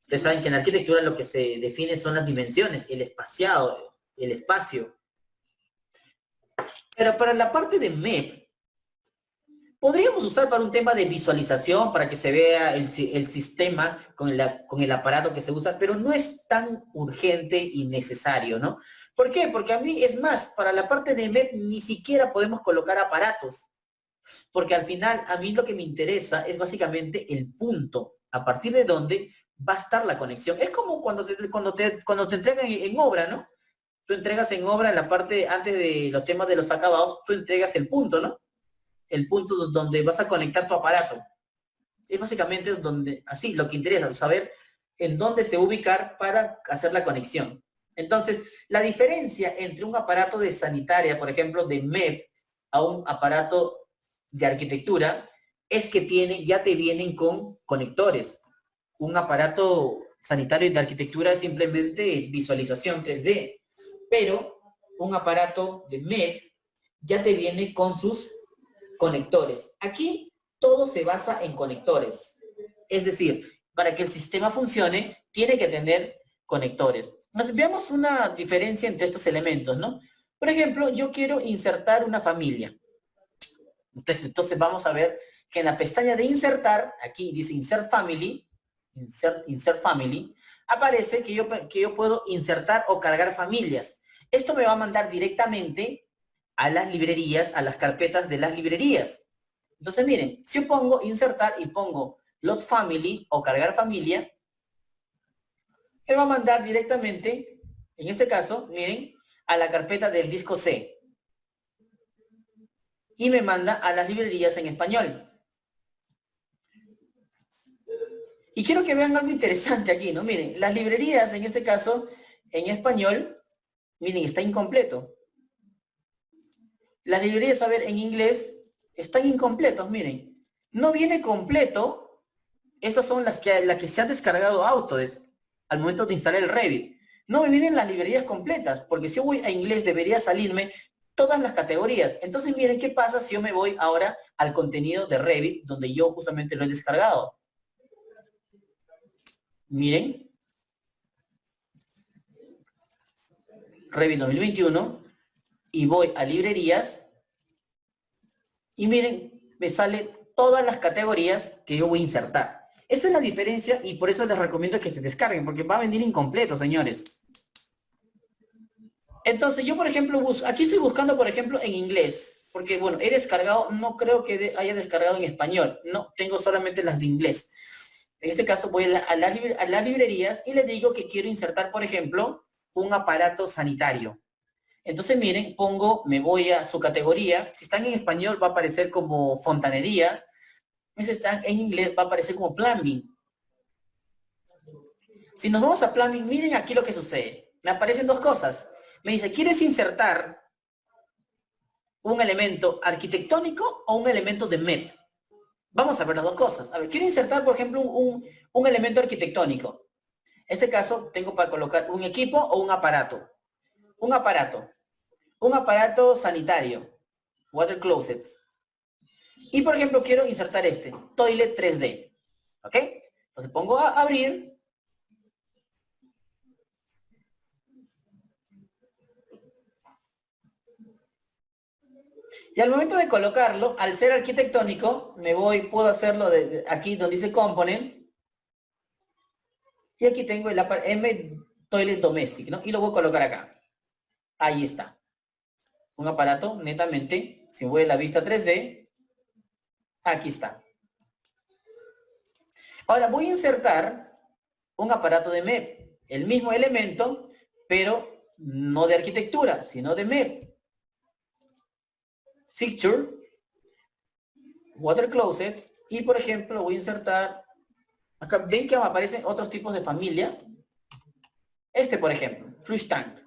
Ustedes saben que en arquitectura lo que se define son las dimensiones, el espacio. Pero para la parte de MEP, podríamos usar para un tema de visualización, para que se vea el sistema con el aparato que se usa, pero no es tan urgente y necesario, ¿no? ¿Por qué? Porque a mí, es más, para la parte de MEP ni siquiera podemos colocar aparatos, porque al final a mí lo que me interesa es básicamente el punto, a partir de donde va a estar la conexión. Es como cuando te entregan en obra, ¿no? Tú entregas en obra la parte, antes de los temas de los acabados, tú entregas el punto, ¿no? El punto donde vas a conectar tu aparato. es básicamente donde, así, lo que interesa, saber en dónde se ubicar para hacer la conexión. Entonces, la diferencia entre un aparato de sanitaria, por ejemplo, de MEP, a un aparato de arquitectura, es que ya te vienen con conectores. Un aparato sanitario de arquitectura es simplemente visualización 3D, pero un aparato de MEP ya te viene con sus conectores. Aquí todo se basa en conectores. Es decir, para que el sistema funcione, tiene que tener conectores. Veamos una diferencia entre estos elementos, ¿no? Por ejemplo, yo quiero insertar una familia. Entonces vamos a ver que en la pestaña de insertar, aquí dice Insert Family, Insert Family, aparece que yo puedo insertar o cargar familias. Esto me va a mandar directamente a las librerías, a las carpetas de las librerías. Entonces miren, si yo pongo insertar y pongo load family o cargar familia, me va a mandar directamente, en este caso, miren, a la carpeta del disco C. Y me manda a las librerías en español. Y quiero que vean algo interesante aquí, ¿no? Miren, las librerías, en este caso, en español, miren, está incompleto. Las librerías, a ver, en inglés, están incompletos, miren. No viene completo. Estas son las que se han descargado Autodesk al momento de instalar el Revit. No me vienen las librerías completas, porque si yo voy a inglés debería salirme todas las categorías. Entonces miren qué pasa si yo me voy ahora al contenido de Revit, donde yo justamente lo he descargado. Miren. Revit 2021. Y voy a librerías. Y miren, me salen todas las categorías que yo voy a insertar. Esa es la diferencia y por eso les recomiendo que se descarguen, porque va a venir incompleto, señores. Entonces, yo, por ejemplo, aquí estoy buscando, por ejemplo, en inglés. Porque, bueno, he descargado, no creo que haya descargado en español. No, tengo solamente las de inglés. En este caso, voy a las librerías y les digo que quiero insertar, por ejemplo, un aparato sanitario. Entonces, miren, me voy a su categoría. Si están en español, va a aparecer como fontanería. Si están en inglés, va a aparecer como plumbing. Si nos vamos a plumbing, miren aquí lo que sucede. Me aparecen dos cosas. Me dice, ¿quieres insertar un elemento arquitectónico o un elemento de MEP? Vamos a ver las dos cosas. A ver, quiero insertar, por ejemplo, un elemento arquitectónico. En este caso, tengo para colocar un equipo o un aparato. Un aparato sanitario, water closets. Y por ejemplo, quiero insertar toilet 3D. ¿Ok? Entonces pongo a abrir. Y al momento de colocarlo, al ser arquitectónico, puedo hacerlo aquí donde dice Component. Y aquí tengo el M Toilet Domestic, ¿no? Y lo voy a colocar acá. Ahí está. Un aparato netamente, si voy a la vista 3D, aquí está. Ahora voy a insertar un aparato de MEP, el mismo elemento, pero no de arquitectura, sino de MEP. Fixture, Water Closet, y por ejemplo voy a insertar, acá ven que me aparecen otros tipos de familia. Por ejemplo, Flush Tank.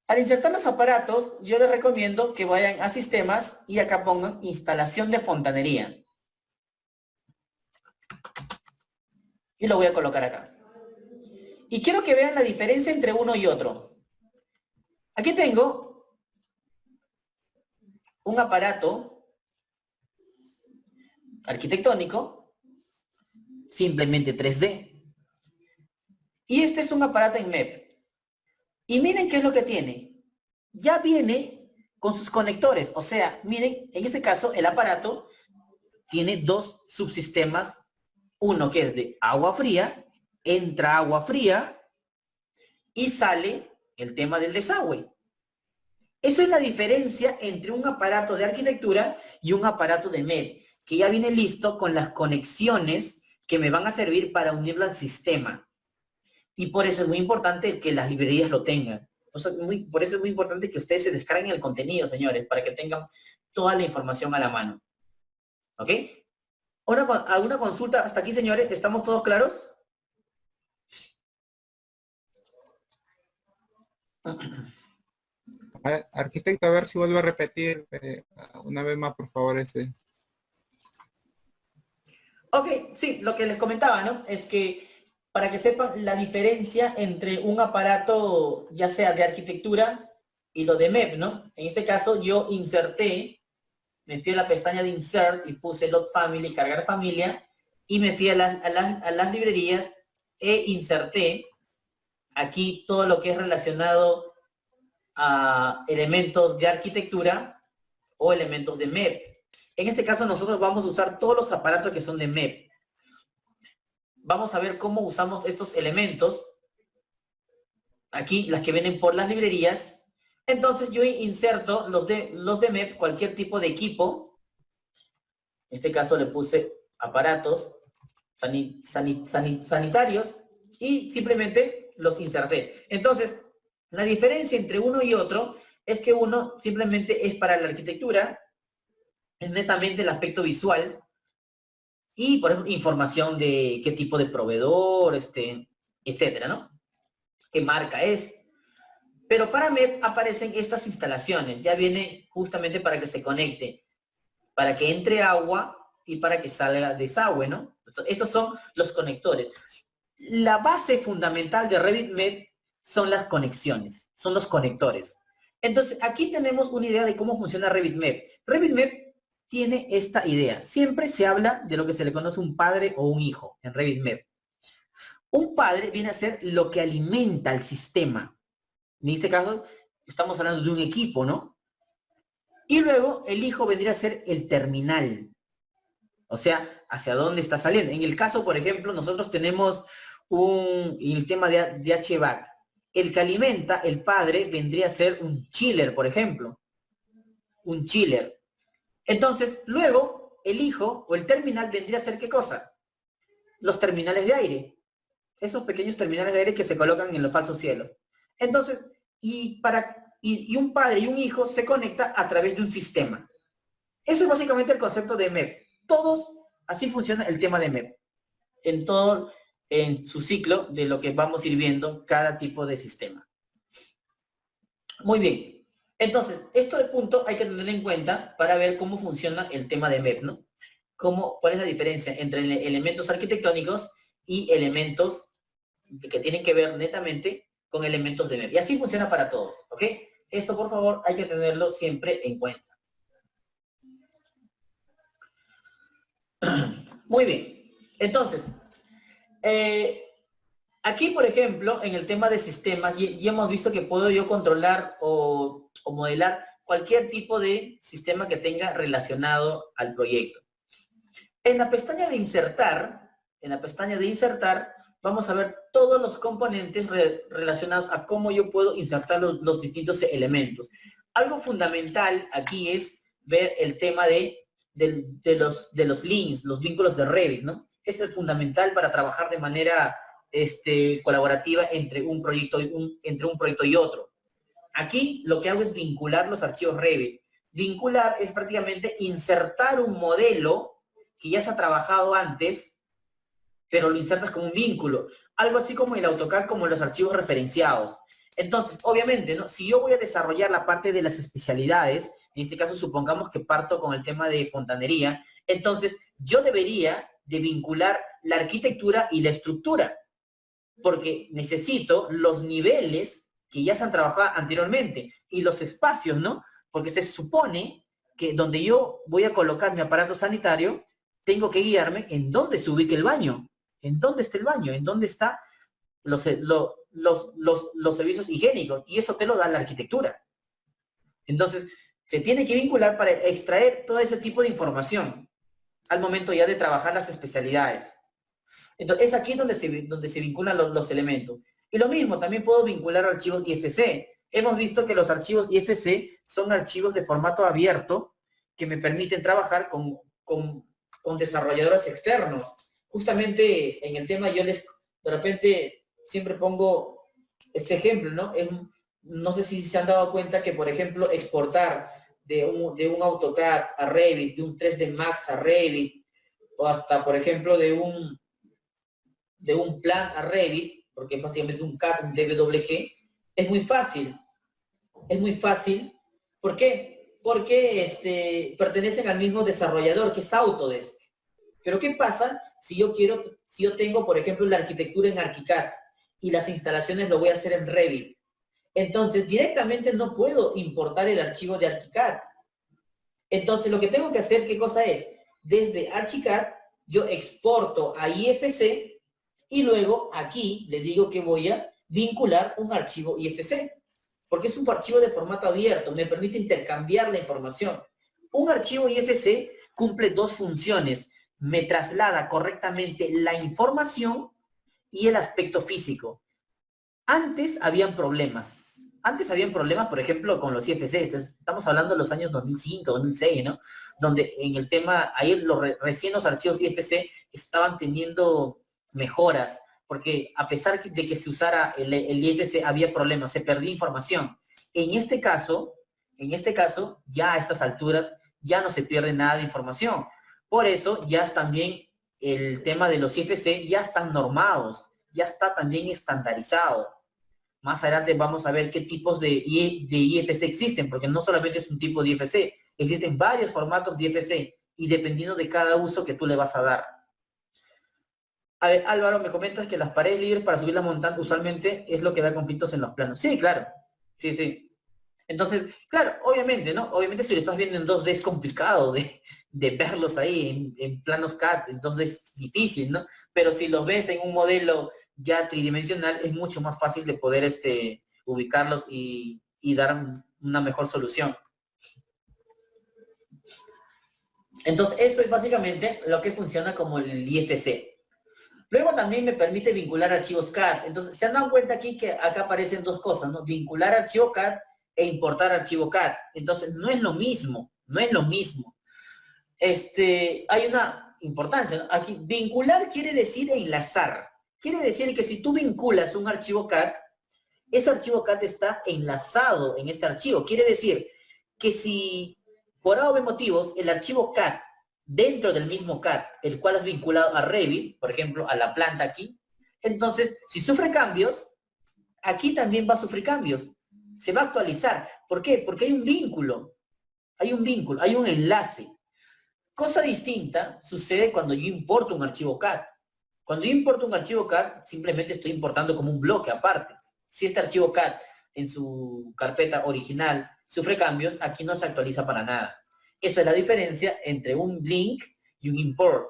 Al insertar los aparatos, yo les recomiendo que vayan a sistemas y acá pongan instalación de fontanería. Y lo voy a colocar acá. Y quiero que vean la diferencia entre uno y otro. Aquí tengo un aparato arquitectónico, simplemente 3D. Y este es un aparato en MEP. Y miren qué es lo que tiene. Ya viene con sus conectores. O sea, miren, en este caso el aparato tiene dos subsistemas. Uno que es de agua fría, entra agua fría y sale el tema del desagüe. Eso es la diferencia entre un aparato de arquitectura y un aparato de MEP, que ya viene listo con las conexiones que me van a servir para unirlo al sistema. Y por eso es muy importante que las librerías lo tengan. Por eso es muy importante que ustedes se descarguen el contenido, señores, para que tengan toda la información a la mano. ¿Ok? ¿Alguna consulta hasta aquí, señores? ¿Estamos todos claros? Arquitecto, a ver si vuelvo a repetir una vez más, por favor, ese. Ok, sí, lo que les comentaba, ¿no? Es que para que sepan la diferencia entre un aparato, ya sea de arquitectura y lo de MEP, ¿no? En este caso yo me fui a la pestaña de Insert y puse Load Family, cargar familia, y me fui a las librerías e inserté aquí todo lo que es relacionado a elementos de arquitectura o elementos de MEP. En este caso nosotros vamos a usar todos los aparatos que son de MEP. Vamos a ver cómo usamos estos elementos. Aquí, las que vienen por las librerías. Entonces yo inserto los de MEP, cualquier tipo de equipo. En este caso le puse aparatos sanitarios y simplemente los inserté. Entonces, la diferencia entre uno y otro es que uno simplemente es para la arquitectura, es netamente el aspecto visual y, por ejemplo, información de qué tipo de proveedor, etcétera, ¿no? Qué marca es. Pero para MEP aparecen estas instalaciones. Ya viene justamente para que se conecte, para que entre agua y para que salga desagüe, ¿no? Estos son los conectores. La base fundamental de Revit MEP son las conexiones, son los conectores. Entonces, aquí tenemos una idea de cómo funciona Revit MEP. Revit MEP tiene esta idea. Siempre se habla de lo que se le conoce un padre o un hijo en Revit MEP. Un padre viene a ser lo que alimenta al sistema. En este caso, estamos hablando de un equipo, ¿no? Y luego, el hijo vendría a ser el terminal. O sea, hacia dónde está saliendo. En el caso, por ejemplo, nosotros tenemos el tema de HVAC. El que alimenta, el padre, vendría a ser un chiller, por ejemplo. Un chiller. Entonces, luego, el hijo o el terminal vendría a ser ¿qué cosa? Los terminales de aire. Esos pequeños terminales de aire que se colocan en los falsos cielos. Entonces, y un padre y un hijo se conecta a través de un sistema. Eso es básicamente el concepto de MEP. Todos, así funciona el tema de MEP. En su ciclo de lo que vamos a ir viendo cada tipo de sistema. Muy bien. Entonces, esto de punto hay que tener en cuenta para ver cómo funciona el tema de MEP, ¿no? ¿Cuál es la diferencia entre elementos arquitectónicos y elementos que tienen que ver netamente con elementos de MEP? Y así funciona para todos, ¿ok? Eso, por favor, hay que tenerlo siempre en cuenta. Muy bien. Entonces, aquí, por ejemplo, en el tema de sistemas, ya hemos visto que puedo yo controlar o modelar cualquier tipo de sistema que tenga relacionado al proyecto. En la pestaña de insertar, vamos a ver todos los componentes relacionados a cómo yo puedo insertar los distintos elementos. Algo fundamental aquí es ver el tema de los links, los vínculos de Revit, ¿no? Esto es fundamental para trabajar de manera colaborativa entre un proyecto y otro. Aquí lo que hago es vincular los archivos Revit. Vincular es prácticamente insertar un modelo que ya se ha trabajado antes, pero lo insertas como un vínculo. Algo así como el AutoCAD, como los archivos referenciados. Entonces, obviamente, ¿no? Si yo voy a desarrollar la parte de las especialidades, en este caso supongamos que parto con el tema de fontanería, entonces yo debería de vincular la arquitectura y la estructura, porque necesito los niveles que ya se han trabajado anteriormente y los espacios, ¿no? Porque se supone que donde yo voy a colocar mi aparato sanitario, tengo que guiarme en dónde se ubique el baño, en dónde está el baño, en dónde están los servicios higiénicos, y eso te lo da la arquitectura. Entonces, se tiene que vincular para extraer todo ese tipo de información al momento ya de trabajar las especialidades. Entonces, es aquí donde se vinculan los elementos. Y lo mismo, también puedo vincular archivos IFC. Hemos visto que los archivos IFC son archivos de formato abierto que me permiten trabajar con desarrolladores externos. Justamente en el tema yo de repente siempre pongo este ejemplo, ¿no? No sé si se han dado cuenta que, por ejemplo, exportar de un AutoCAD a Revit, de un 3D Max a Revit, o hasta, por ejemplo, de un plan a Revit, porque es básicamente un CAD, un DWG, es muy fácil. Es muy fácil. ¿Por qué? Porque pertenecen al mismo desarrollador, que es Autodesk. Pero ¿qué pasa si yo tengo, por ejemplo, la arquitectura en ArchiCAD y las instalaciones lo voy a hacer en Revit? Entonces, directamente no puedo importar el archivo de ArchiCAD. Entonces, lo que tengo que hacer, ¿qué cosa es? Desde ArchiCAD, yo exporto a IFC y luego aquí le digo que voy a vincular un archivo IFC. Porque es un archivo de formato abierto, me permite intercambiar la información. Un archivo IFC cumple dos funciones. Me traslada correctamente la información y el aspecto físico. Antes habían problemas. Antes habían problemas, por ejemplo, con los IFC. Estamos hablando de los años 2005, 2006, ¿no? Donde en el tema, ahí recién los archivos IFC estaban teniendo mejoras, porque a pesar de que se usara el IFC, había problemas, se perdía información. En este caso, ya a estas alturas, ya no se pierde nada de información. Por eso, ya también el tema de los IFC ya están normados, ya está también estandarizado. Más adelante vamos a ver qué tipos de IFC existen, porque no solamente es un tipo de IFC, existen varios formatos de IFC, y dependiendo de cada uso que tú le vas a dar. A ver, Álvaro, me comentas que las paredes libres para subir la montaña usualmente es lo que da conflictos en los planos. Sí, claro. Sí, sí. Entonces, claro, obviamente, ¿no? Obviamente si lo estás viendo en 2D es complicado de verlos ahí en planos CAD, en 2D es difícil, ¿no? Pero si los ves en un modelo ya tridimensional, es mucho más fácil de poder ubicarlos y dar una mejor solución. Entonces, esto es básicamente lo que funciona como el IFC. Luego también me permite vincular archivos CAD. Entonces, se han dado cuenta aquí que acá aparecen dos cosas, ¿no? Vincular archivo CAD e importar archivo CAD. Entonces, no es lo mismo, no es lo mismo. Hay una importancia, ¿no? Aquí, vincular quiere decir enlazar. Quiere decir que si tú vinculas un archivo CAD, ese archivo CAD está enlazado en este archivo. Quiere decir que si por A o B motivos el archivo CAD dentro del mismo CAD, el cual has vinculado a Revit, por ejemplo, a la planta aquí, entonces, si sufre cambios, aquí también va a sufrir cambios. Se va a actualizar. ¿Por qué? Porque hay un vínculo, hay un enlace. Cosa distinta sucede cuando yo importo un archivo CAD. Cuando yo importo un archivo CAD, simplemente estoy importando como un bloque aparte. Si este archivo CAD en su carpeta original sufre cambios, aquí no se actualiza para nada. Eso es la diferencia entre un link y un import.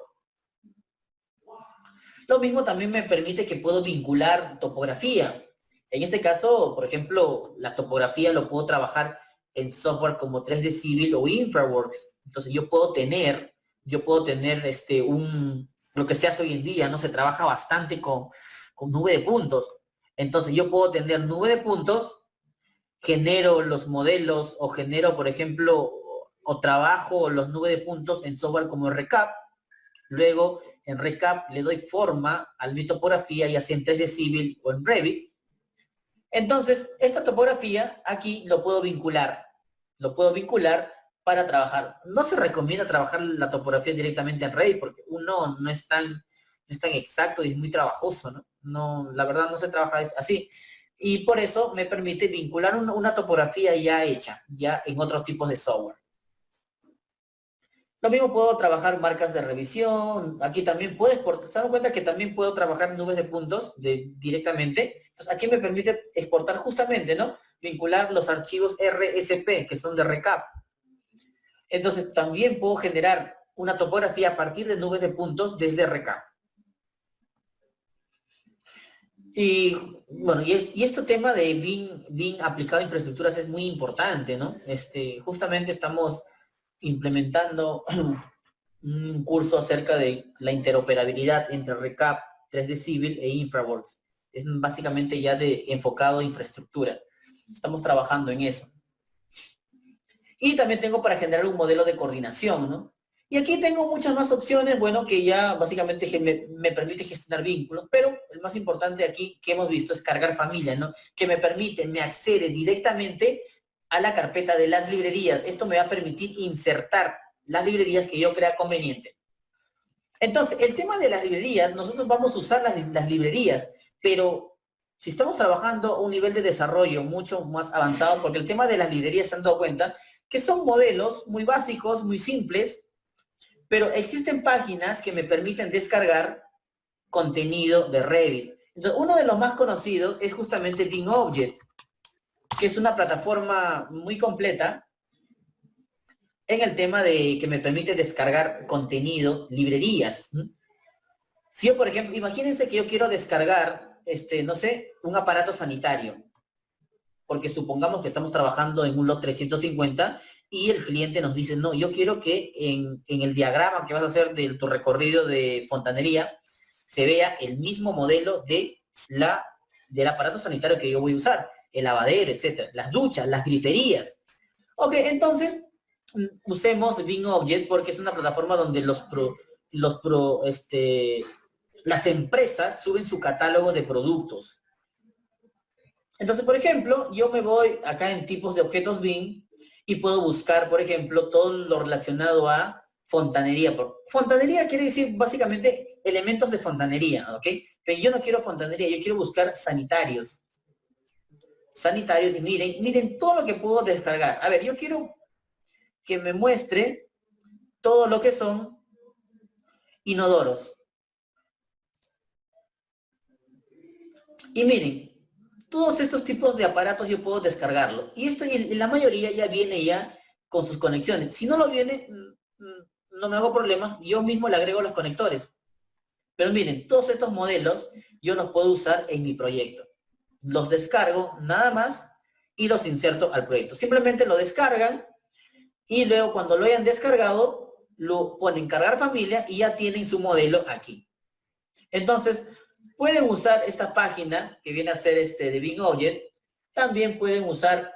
Lo mismo también me permite que puedo vincular topografía. En este caso, por ejemplo, la topografía lo puedo trabajar en software como 3D Civil o InfraWorks. Entonces yo puedo tener lo que se hace hoy en día, ¿no? Se trabaja bastante con nube de puntos. Entonces yo puedo tener nube de puntos, genero los modelos o genero, por ejemplo, o trabajo los nubes de puntos en software como Recap. Luego en Recap le doy forma a mi topografía, ya sea en 3D Civil o en Revit. Entonces, esta topografía aquí lo puedo vincular para trabajar. No se recomienda trabajar la topografía directamente en Revit porque uno no es tan exacto y es muy trabajoso, ¿no? No, la verdad no se trabaja así. Y por eso me permite vincular una topografía ya hecha, ya en otros tipos de software. Lo mismo puedo trabajar marcas de revisión. Aquí también se dan cuenta que también puedo trabajar nubes de puntos directamente. Entonces aquí me permite exportar justamente, ¿no? Vincular los archivos RSP, que son de Recap. Entonces también puedo generar una topografía a partir de nubes de puntos desde Recap. Y bueno, y este tema de BIM aplicado a infraestructuras es muy importante, ¿no? Justamente estamos implementando un curso acerca de la interoperabilidad entre Recap, 3D Civil e InfraWorks. Es básicamente ya enfocado a infraestructura. Estamos trabajando en eso. Y también tengo para generar un modelo de coordinación, ¿no? Y aquí tengo muchas más opciones, bueno, que ya básicamente me permite gestionar vínculos, pero el más importante aquí que hemos visto es cargar familia, ¿no? Que me accede directamente a la carpeta de las librerías. Esto me va a permitir insertar las librerías que yo crea conveniente. Entonces, el tema de las librerías, nosotros vamos a usar las librerías, pero si estamos trabajando a un nivel de desarrollo mucho más avanzado, porque el tema de las librerías se han dado cuenta que son modelos muy básicos, muy simples, pero existen páginas que me permiten descargar contenido de Revit. Entonces, uno de los más conocidos es justamente BIMobject, que es una plataforma muy completa en el tema de que me permite descargar contenido, librerías. Si yo, por ejemplo, imagínense que yo quiero descargar, no sé, un aparato sanitario, porque supongamos que estamos trabajando en un lot 350 y el cliente nos dice, no, yo quiero que en el diagrama que vas a hacer de tu recorrido de fontanería se vea el mismo modelo del aparato sanitario que yo voy a usar, el lavadero, etcétera, las duchas, las griferías. Ok, entonces usemos BIMobject porque es una plataforma donde las empresas suben su catálogo de productos. Entonces, por ejemplo, yo me voy acá en tipos de objetos BIM y puedo buscar, por ejemplo, todo lo relacionado a fontanería. Fontanería quiere decir básicamente elementos de fontanería, ¿ok? Pero yo no quiero fontanería, yo quiero buscar sanitarios. Sanitarios, y miren todo lo que puedo descargar. A ver, yo quiero que me muestre todo lo que son inodoros. Y miren, todos estos tipos de aparatos yo puedo descargarlo. Y esto, y la mayoría ya viene ya con sus conexiones. Si no lo viene, no me hago problema, yo mismo le agrego los conectores. Pero miren, todos estos modelos yo los puedo usar en mi proyecto. Los descargo nada más y los inserto al proyecto. Simplemente lo descargan y luego cuando lo hayan descargado, lo ponen cargar familia y ya tienen su modelo aquí. Entonces, pueden usar esta página que viene a ser de BIMobject. También pueden usar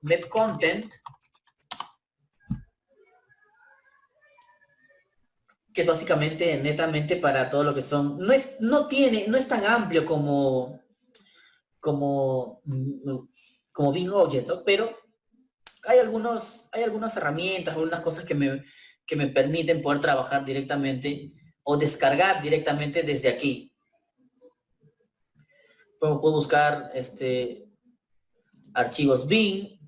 MEPcontent, que es básicamente netamente para todo lo que son, no es tan amplio como BIMobject, ¿no? Pero hay algunas herramientas, algunas cosas que me permiten poder trabajar directamente o descargar directamente desde aquí. Puedo buscar archivos BIM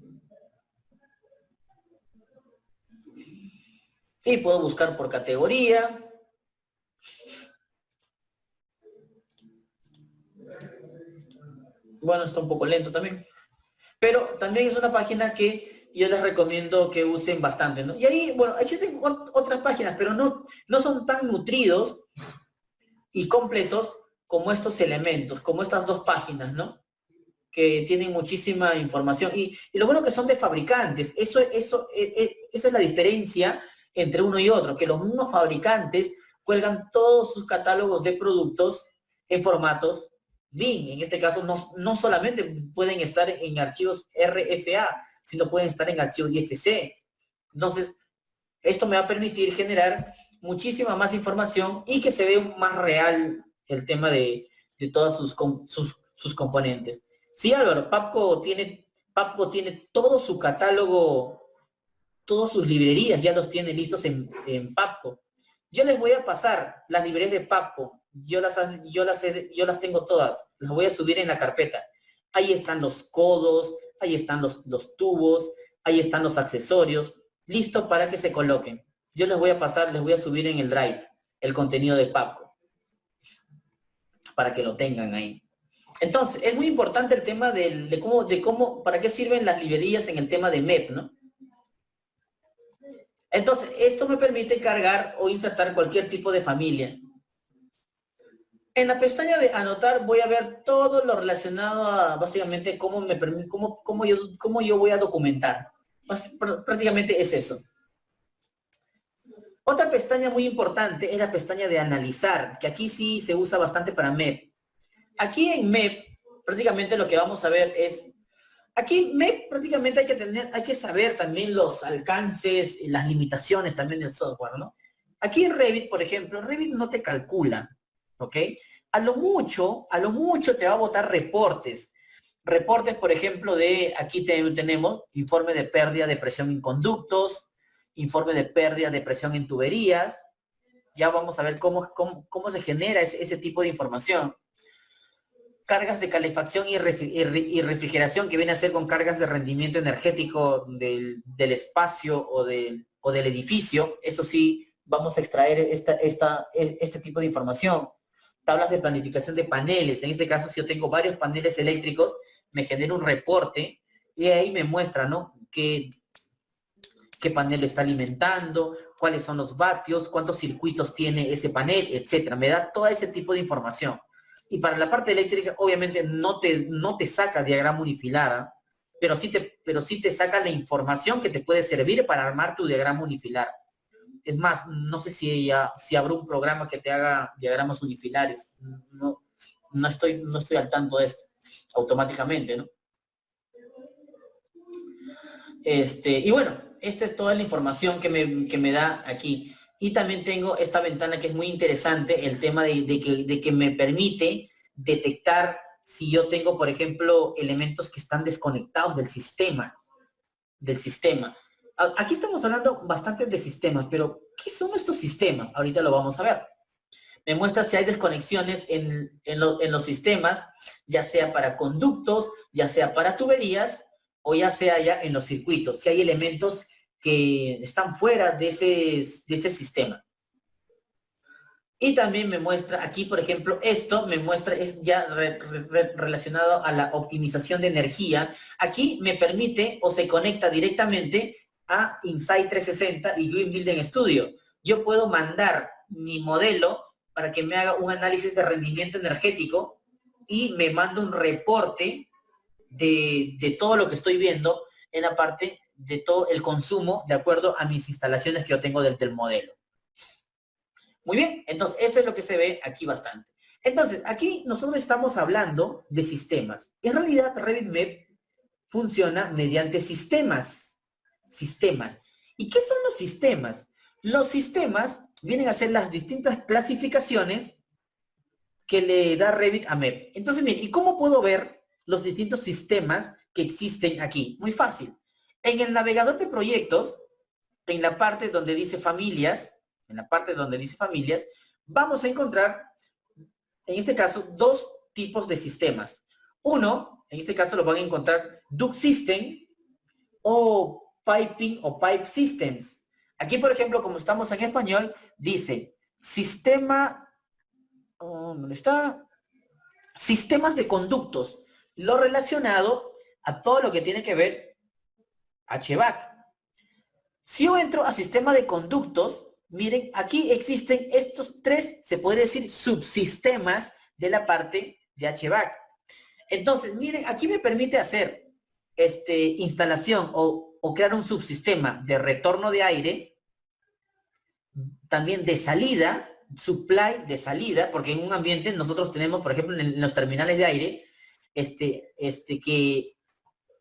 y puedo buscar por categoría. Bueno, está un poco lento también. Pero también es una página que yo les recomiendo que usen bastante, ¿no? Y ahí, bueno, existen otras páginas, pero no son tan nutridos y completos como estos elementos, como estas dos páginas, ¿no? Que tienen muchísima información. Y lo bueno que son de fabricantes. Esa es la diferencia entre uno y otro, que los mismos fabricantes cuelgan todos sus catálogos de productos en formatos BIM. En este caso, no solamente pueden estar en archivos RFA, sino pueden estar en archivos IFC. Entonces, esto me va a permitir generar muchísima más información y que se vea más real el tema de todas sus componentes. Sí, Álvaro, Papco tiene todo su catálogo, todas sus librerías, ya los tiene listos en Papco. Yo les voy a pasar las librerías de Papco. Yo las tengo todas. Las voy a subir en la carpeta. Ahí están los codos, ahí están los tubos, ahí están los accesorios, listo para que se coloquen. Yo les voy a pasar, les voy a subir en el Drive el contenido de Papco para que lo tengan ahí. Entonces, es muy importante el tema de cómo, para qué sirven las librerías en el tema de MEP, ¿no? Entonces, esto me permite cargar o insertar cualquier tipo de familia. En la pestaña de anotar voy a ver todo lo relacionado a básicamente cómo yo voy a documentar. Prácticamente es eso. Otra pestaña muy importante es la pestaña de analizar, que aquí sí se usa bastante para MEP. Aquí en MEP, prácticamente lo que vamos a ver es, aquí MEP prácticamente hay que saber también los alcances, las limitaciones también del software, ¿no? Aquí en Revit, por ejemplo, Revit no te calcula, ¿ok? A lo mucho te va a botar reportes. Reportes, por ejemplo, aquí tenemos informe de pérdida de presión en conductos, informe de pérdida de presión en tuberías. Ya vamos a ver cómo se genera ese tipo de información. Cargas de calefacción y refrigeración, que viene a ser con cargas de rendimiento energético del espacio o del edificio. Eso sí, vamos a extraer este tipo de información. Tablas de planificación de paneles. En este caso, si yo tengo varios paneles eléctricos, me genera un reporte y ahí me muestra, ¿no?, qué panel lo está alimentando, cuáles son los vatios, cuántos circuitos tiene ese panel, etcétera. Me da todo ese tipo de información. Y para la parte eléctrica, obviamente, no te saca diagrama unifilar, ¿eh? pero sí te saca la información que te puede servir para armar tu diagrama unifilar. Es más, no sé si habrá un programa que te haga diagramas unifilares. No estoy al tanto de esto automáticamente, ¿no? Y bueno, esta es toda la información que me da aquí. Y también tengo esta ventana que es muy interesante, el tema de que me permite detectar si yo tengo, por ejemplo, elementos que están desconectados del sistema. Aquí estamos hablando bastante de sistemas, pero ¿qué son estos sistemas? Ahorita lo vamos a ver. Me muestra si hay desconexiones en los sistemas, ya sea para conductos, ya sea para tuberías, o ya sea ya en los circuitos, si hay elementos que están fuera de ese sistema. Y también me muestra aquí, por ejemplo, esto me muestra, es ya relacionado a la optimización de energía. Aquí me permite o se conecta directamente a Insight 360 y Green Building Studio. Yo puedo mandar mi modelo para que me haga un análisis de rendimiento energético y me manda un reporte de todo lo que estoy viendo en la parte de todo el consumo de acuerdo a mis instalaciones que yo tengo del modelo. Muy bien, entonces esto es lo que se ve aquí bastante. Entonces, aquí nosotros estamos hablando de sistemas. En realidad, RevitMap funciona mediante sistemas. ¿Y qué son los sistemas? Los sistemas vienen a ser las distintas clasificaciones que le da Revit a MEP. Entonces, miren, ¿y cómo puedo ver los distintos sistemas que existen aquí? Muy fácil. En el navegador de proyectos, en la parte donde dice familias, vamos a encontrar, en este caso, dos tipos de sistemas. Uno, en este caso lo van a encontrar Duct System o Piping o Pipe Systems. Aquí, por ejemplo, como estamos en español, dice sistema, ¿dónde está? Sistemas de conductos, lo relacionado a todo lo que tiene que ver HVAC. Si yo entro a sistema de conductos, miren, aquí existen estos tres, se puede decir, subsistemas de la parte de HVAC. Entonces, miren, aquí me permite hacer instalación o crear un subsistema de retorno de aire, también de salida, supply de salida, porque en un ambiente nosotros tenemos, por ejemplo, en los terminales de aire, que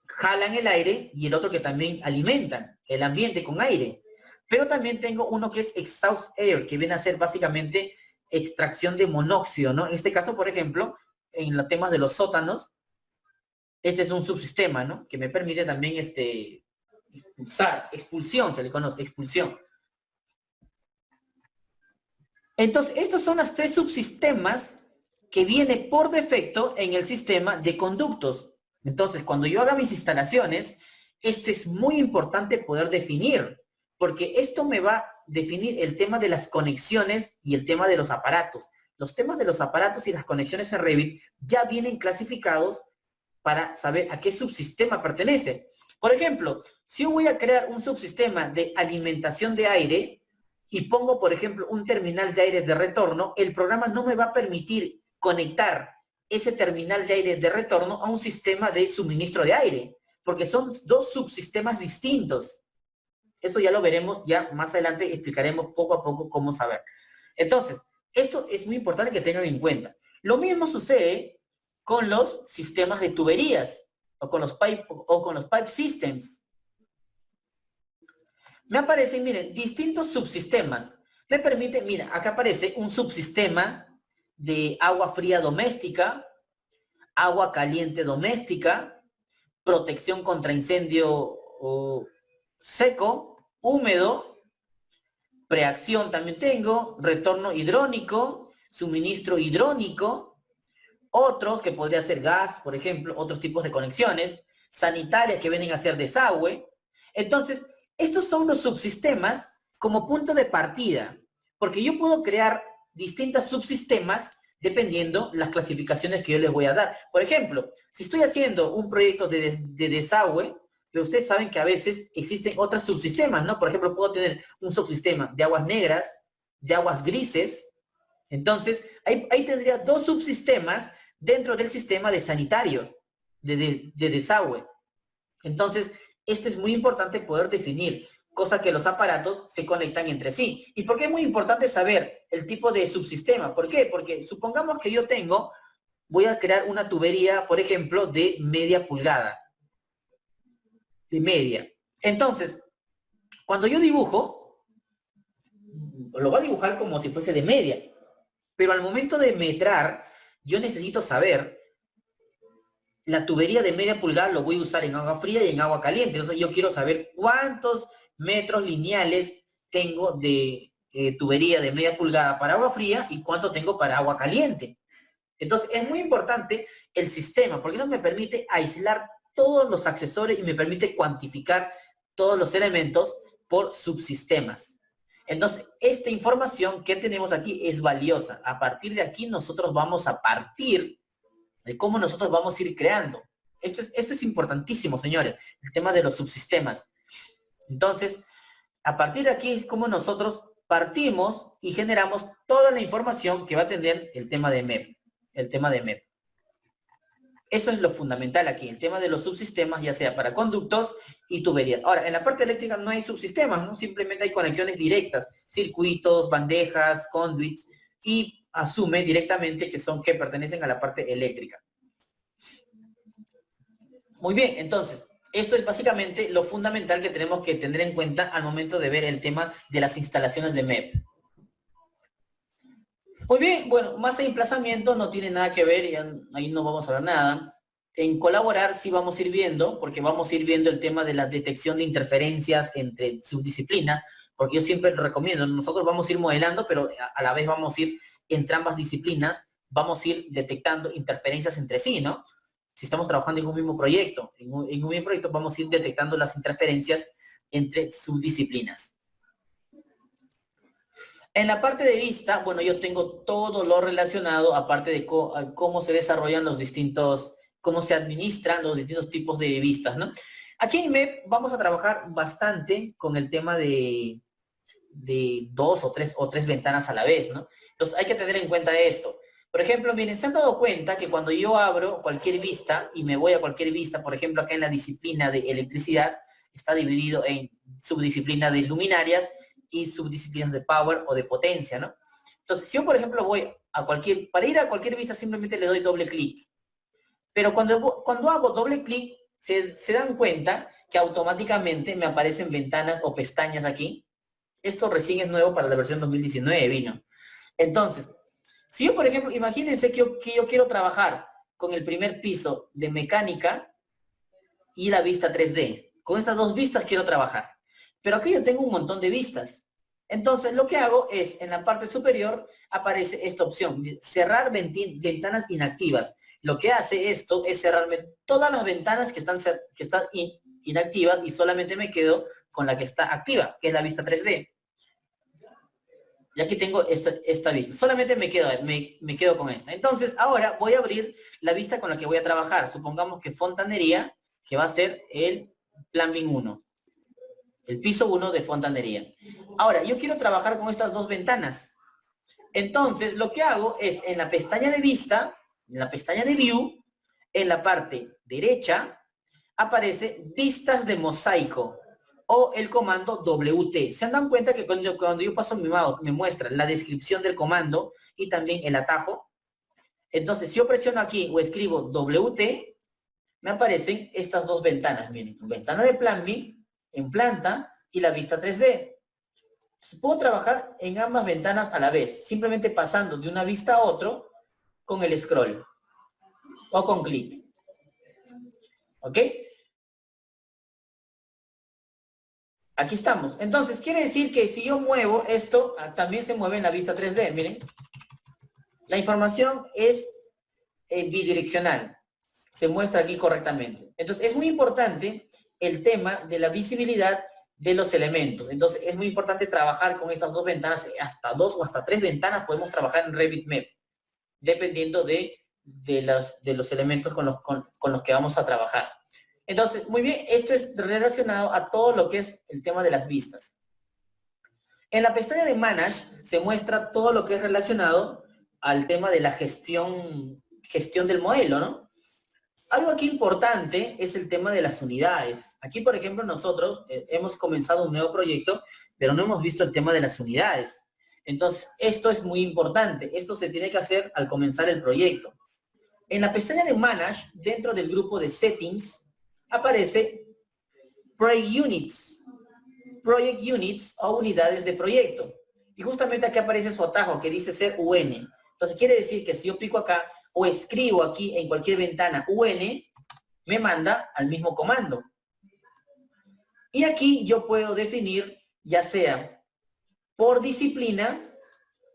jalan el aire y el otro que también alimentan el ambiente con aire. Pero también tengo uno que es exhaust air, que viene a ser básicamente extracción de monóxido, ¿no? En este caso, por ejemplo, en los temas de los sótanos, este es un subsistema, ¿no? Que me permite también expulsión, se le conoce, expulsión. Entonces, estos son las tres subsistemas que viene por defecto en el sistema de conductos. Entonces, cuando yo haga mis instalaciones, esto es muy importante poder definir, porque esto me va a definir el tema de las conexiones y el tema de los aparatos. Los temas de los aparatos y las conexiones en Revit ya vienen clasificados para saber a qué subsistema pertenece. Por ejemplo, si yo voy a crear un subsistema de alimentación de aire y pongo, por ejemplo, un terminal de aire de retorno, el programa no me va a permitir conectar ese terminal de aire de retorno a un sistema de suministro de aire, porque son dos subsistemas distintos. Eso ya lo veremos, ya más adelante explicaremos poco a poco cómo saber. Entonces, esto es muy importante que tengan en cuenta. Lo mismo sucede con los sistemas de tuberías o con los pipe systems. Me aparecen, miren, distintos subsistemas. Me permite, mira, acá aparece un subsistema de agua fría doméstica, agua caliente doméstica, protección contra incendio seco, húmedo, preacción también tengo, retorno hidrónico, suministro hidrónico, otros que podría ser gas, por ejemplo, otros tipos de conexiones, sanitarias que vienen a ser desagüe. Entonces, estos son los subsistemas como punto de partida, porque yo puedo crear distintos subsistemas dependiendo las clasificaciones que yo les voy a dar. Por ejemplo, si estoy haciendo un proyecto de desagüe, pero ustedes saben que a veces existen otros subsistemas, ¿no? Por ejemplo, puedo tener un subsistema de aguas negras, de aguas grises. Entonces, ahí tendría dos subsistemas dentro del sistema de sanitario, de desagüe. Entonces, esto es muy importante poder definir, cosa que los aparatos se conectan entre sí. ¿Y por qué es muy importante saber el tipo de subsistema? ¿Por qué? Porque supongamos que yo voy a crear una tubería, por ejemplo, de media pulgada. De media. Entonces, cuando yo dibujo, lo voy a dibujar como si fuese de media. Pero al momento de metrar, yo necesito saber, la tubería de media pulgada lo voy a usar en agua fría y en agua caliente. Entonces yo quiero saber cuántos metros lineales tengo de tubería de media pulgada para agua fría y cuánto tengo para agua caliente. Entonces es muy importante el sistema, porque eso me permite aislar todos los accesorios y me permite cuantificar todos los elementos por subsistemas. Entonces, esta información que tenemos aquí es valiosa. A partir de aquí nosotros vamos a partir de cómo nosotros vamos a ir creando. Esto es importantísimo, señores, el tema de los subsistemas. Entonces, a partir de aquí es como nosotros partimos y generamos toda la información que va a tener el tema de MEP. El tema de MEP. Eso es lo fundamental aquí, el tema de los subsistemas, ya sea para conductos y tuberías. Ahora, en la parte eléctrica no hay subsistemas, ¿no? Simplemente hay conexiones directas, circuitos, bandejas, conduits, y asume directamente que pertenecen a la parte eléctrica. Muy bien, entonces, esto es básicamente lo fundamental que tenemos que tener en cuenta al momento de ver el tema de las instalaciones de MEP. Muy bien, bueno, masa de emplazamiento no tiene nada que ver, ahí no vamos a ver nada. En colaborar sí vamos a ir viendo, porque vamos a ir viendo el tema de la detección de interferencias entre subdisciplinas, porque yo siempre lo recomiendo, nosotros vamos a ir modelando, pero a la vez vamos a ir entre ambas disciplinas, vamos a ir detectando interferencias entre sí, ¿no? Si estamos trabajando en un mismo proyecto, en un mismo proyecto vamos a ir detectando las interferencias entre subdisciplinas. En la parte de vista, bueno, yo tengo todo lo relacionado, aparte de cómo se desarrollan los distintos, cómo se administran los distintos tipos de vistas, ¿no? Aquí en MEP vamos a trabajar bastante con el tema de dos o tres ventanas a la vez, ¿no? Entonces hay que tener en cuenta esto. Por ejemplo, miren, ¿se han dado cuenta que cuando yo abro cualquier vista y me voy a cualquier vista, por ejemplo, acá en la disciplina de electricidad, está dividido en subdisciplina de luminarias y subdisciplinas de power o de potencia, ¿no? Entonces, si yo, por ejemplo, para ir a cualquier vista simplemente le doy doble clic. Pero cuando hago doble clic, se dan cuenta que automáticamente me aparecen ventanas o pestañas aquí. Esto recién es nuevo para la versión 2019, vino. Entonces, si yo, por ejemplo, imagínense que yo quiero trabajar con el primer piso de mecánica y la vista 3D. Con estas dos vistas quiero trabajar. Pero aquí yo tengo un montón de vistas. Entonces, lo que hago es, en la parte superior, aparece esta opción, cerrar ventanas inactivas. Lo que hace esto es cerrarme todas las ventanas que están inactivas y solamente me quedo con la que está activa, que es la vista 3D. Y aquí tengo esta vista. Solamente me quedo con esta. Entonces, ahora voy a abrir la vista con la que voy a trabajar. Supongamos que fontanería, que va a ser el plumbing 1. El piso 1 de fontanería. Ahora, yo quiero trabajar con estas dos ventanas. Entonces, lo que hago es, en la pestaña de vista, en la pestaña de view, en la parte derecha, aparece vistas de mosaico o el comando WT. ¿Se han dado cuenta que cuando yo paso mi mouse me muestra la descripción del comando y también el atajo? Entonces, si yo presiono aquí o escribo WT, me aparecen estas dos ventanas. Miren, ventana de plumbing en planta y la vista 3D. Entonces, puedo trabajar en ambas ventanas a la vez, simplemente pasando de una vista a otro con el scroll. o con clic. ¿Ok? Aquí estamos. Entonces, quiere decir que si yo muevo esto, también se mueve en la vista 3D. Miren. La información es bidireccional. Se muestra aquí correctamente. Entonces, es muy importante el tema de la visibilidad de los elementos. Entonces, es muy importante trabajar con estas dos ventanas, hasta 2 o hasta 3 ventanas podemos trabajar en Revit Map, dependiendo de los elementos con los que vamos a trabajar. Entonces, muy bien, esto es relacionado a todo lo que es el tema de las vistas. En la pestaña de Manage se muestra todo lo que es relacionado al tema de la gestión del modelo, ¿no? Algo aquí importante es el tema de las unidades. Aquí, por ejemplo, nosotros hemos comenzado un nuevo proyecto, pero no hemos visto el tema de las unidades. Entonces, esto es muy importante. Esto se tiene que hacer al comenzar el proyecto. En la pestaña de Manage, dentro del grupo de Settings, aparece Project Units o unidades de proyecto. Y justamente aquí aparece su atajo que dice ser UN. Entonces quiere decir que si yo pico acá o escribo aquí en cualquier ventana UN, me manda al mismo comando. Y aquí yo puedo definir ya sea por disciplina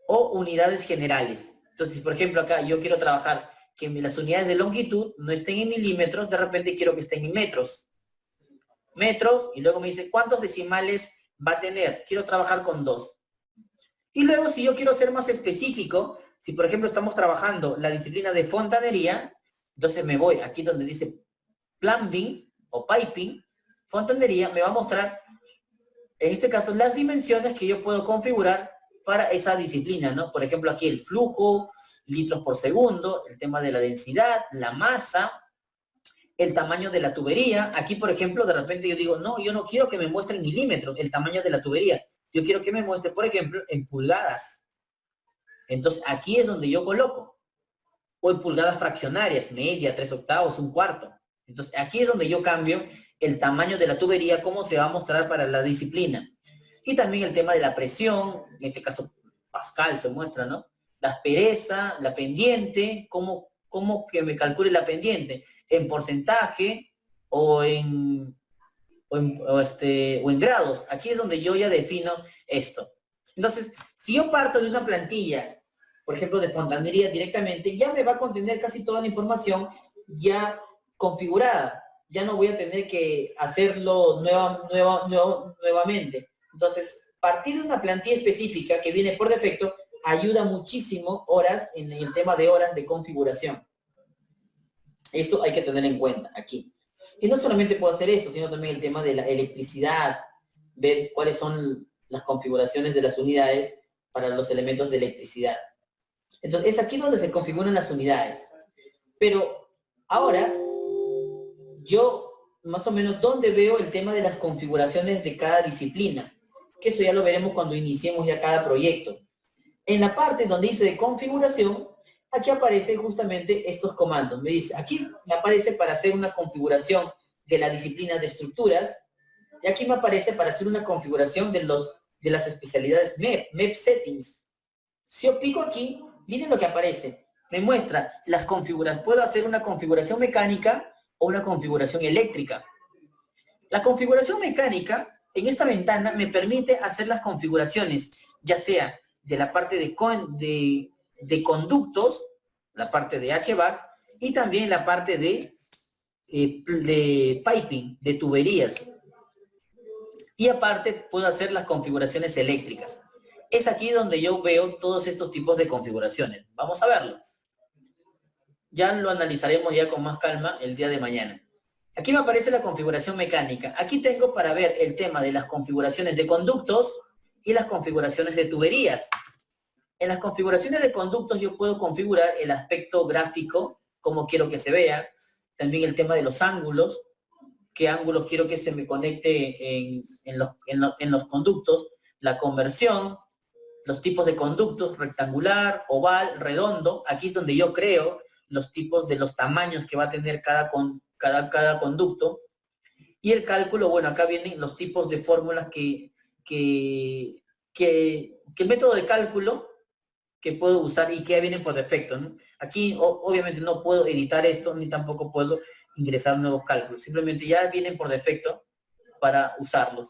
o unidades generales. Entonces, por ejemplo, acá yo quiero trabajar que las unidades de longitud no estén en milímetros, de repente quiero que estén en metros. Metros, y luego me dice, ¿cuántos decimales va a tener? Quiero trabajar con 2. Y luego, si yo quiero ser más específico, si por ejemplo estamos trabajando la disciplina de fontanería, entonces me voy aquí donde dice plumbing o piping, fontanería, me va a mostrar, en este caso, las dimensiones que yo puedo configurar para esa disciplina, ¿no? Por ejemplo, aquí el flujo, litros por segundo, el tema de la densidad, la masa, el tamaño de la tubería. Aquí, por ejemplo, de repente yo digo, no, yo no quiero que me muestre en milímetros el tamaño de la tubería. Yo quiero que me muestre, por ejemplo, en pulgadas. Entonces, aquí es donde yo coloco. O en pulgadas fraccionarias, media, 3/8, 1/4. Entonces, aquí es donde yo cambio el tamaño de la tubería, cómo se va a mostrar para la disciplina. Y también el tema de la presión, en este caso, Pascal se muestra, ¿no? La aspereza, la pendiente, cómo que me calcule la pendiente, en porcentaje o en grados. Aquí es donde yo ya defino esto. Entonces, si yo parto de una plantilla, por ejemplo, de fontanería directamente, ya me va a contener casi toda la información ya configurada. Ya no voy a tener que hacerlo nuevamente. Entonces, partir de una plantilla específica que viene por defecto ayuda muchísimo horas en el tema de horas de configuración. Eso hay que tener en cuenta aquí. Y no solamente puedo hacer esto, sino también el tema de la electricidad, ver cuáles son las configuraciones de las unidades para los elementos de electricidad. Entonces, es aquí donde se configuran las unidades. Pero ahora, yo más o menos, ¿dónde veo el tema de las configuraciones de cada disciplina? Que eso ya lo veremos cuando iniciemos ya cada proyecto. En la parte donde dice de configuración, aquí aparecen justamente estos comandos. Me dice, aquí me aparece para hacer una configuración de la disciplina de estructuras, y aquí me aparece para hacer una configuración de las especialidades MEP Settings. Si yo pico aquí, miren lo que aparece. Me muestra las configuraciones. Puedo hacer una configuración mecánica o una configuración eléctrica. La configuración mecánica, en esta ventana, me permite hacer las configuraciones, ya sea de la parte de conductos, la parte de HVAC, y también la parte de piping, de tuberías. Y aparte puedo hacer las configuraciones eléctricas. Es aquí donde yo veo todos estos tipos de configuraciones. Vamos a verlo. Ya lo analizaremos ya con más calma el día de mañana. Aquí me aparece la configuración mecánica. Aquí tengo para ver el tema de las configuraciones de conductos y las configuraciones de tuberías. En las configuraciones de conductos yo puedo configurar el aspecto gráfico, como quiero que se vea. También el tema de los ángulos, qué ángulos quiero que se me conecte en los conductos. La conversión, los tipos de conductos, rectangular, oval, redondo. Aquí es donde yo creo los tipos de los tamaños que va a tener cada conducto. Y el cálculo, bueno, acá vienen los tipos de fórmulas que el método de cálculo que puedo usar y que ya vienen por defecto, ¿no? Aquí obviamente no puedo editar esto, ni tampoco puedo ingresar nuevos cálculos. Simplemente ya vienen por defecto para usarlos.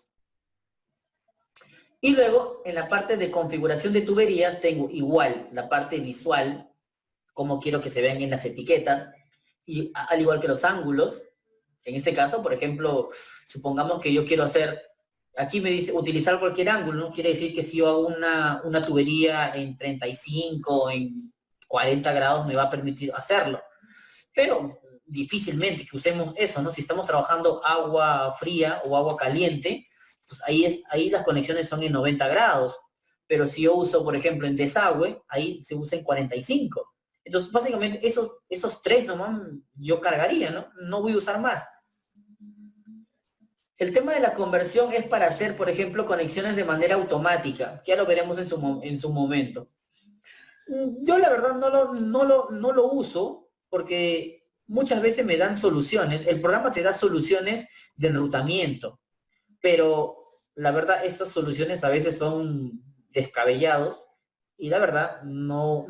Y luego, en la parte de configuración de tuberías, tengo igual la parte visual, como quiero que se vean en las etiquetas, y al igual que los ángulos. En este caso, por ejemplo, supongamos que yo quiero hacer, aquí me dice utilizar cualquier ángulo, ¿no? Quiere decir que si yo hago una tubería en 35, en 40 grados, me va a permitir hacerlo. Pero difícilmente que usemos eso, ¿no? Si estamos trabajando agua fría o agua caliente, pues ahí las conexiones son en 90 grados. Pero si yo uso, por ejemplo, en desagüe, ahí se usa en 45. Entonces, básicamente, esos tres nomás yo cargaría, ¿no? No voy a usar más. El tema de la conversión es para hacer, por ejemplo, conexiones de manera automática, que ya lo veremos en su momento. Yo la verdad no lo uso porque muchas veces me dan soluciones. El programa te da soluciones de enrutamiento, pero la verdad estas soluciones a veces son descabellados y la verdad no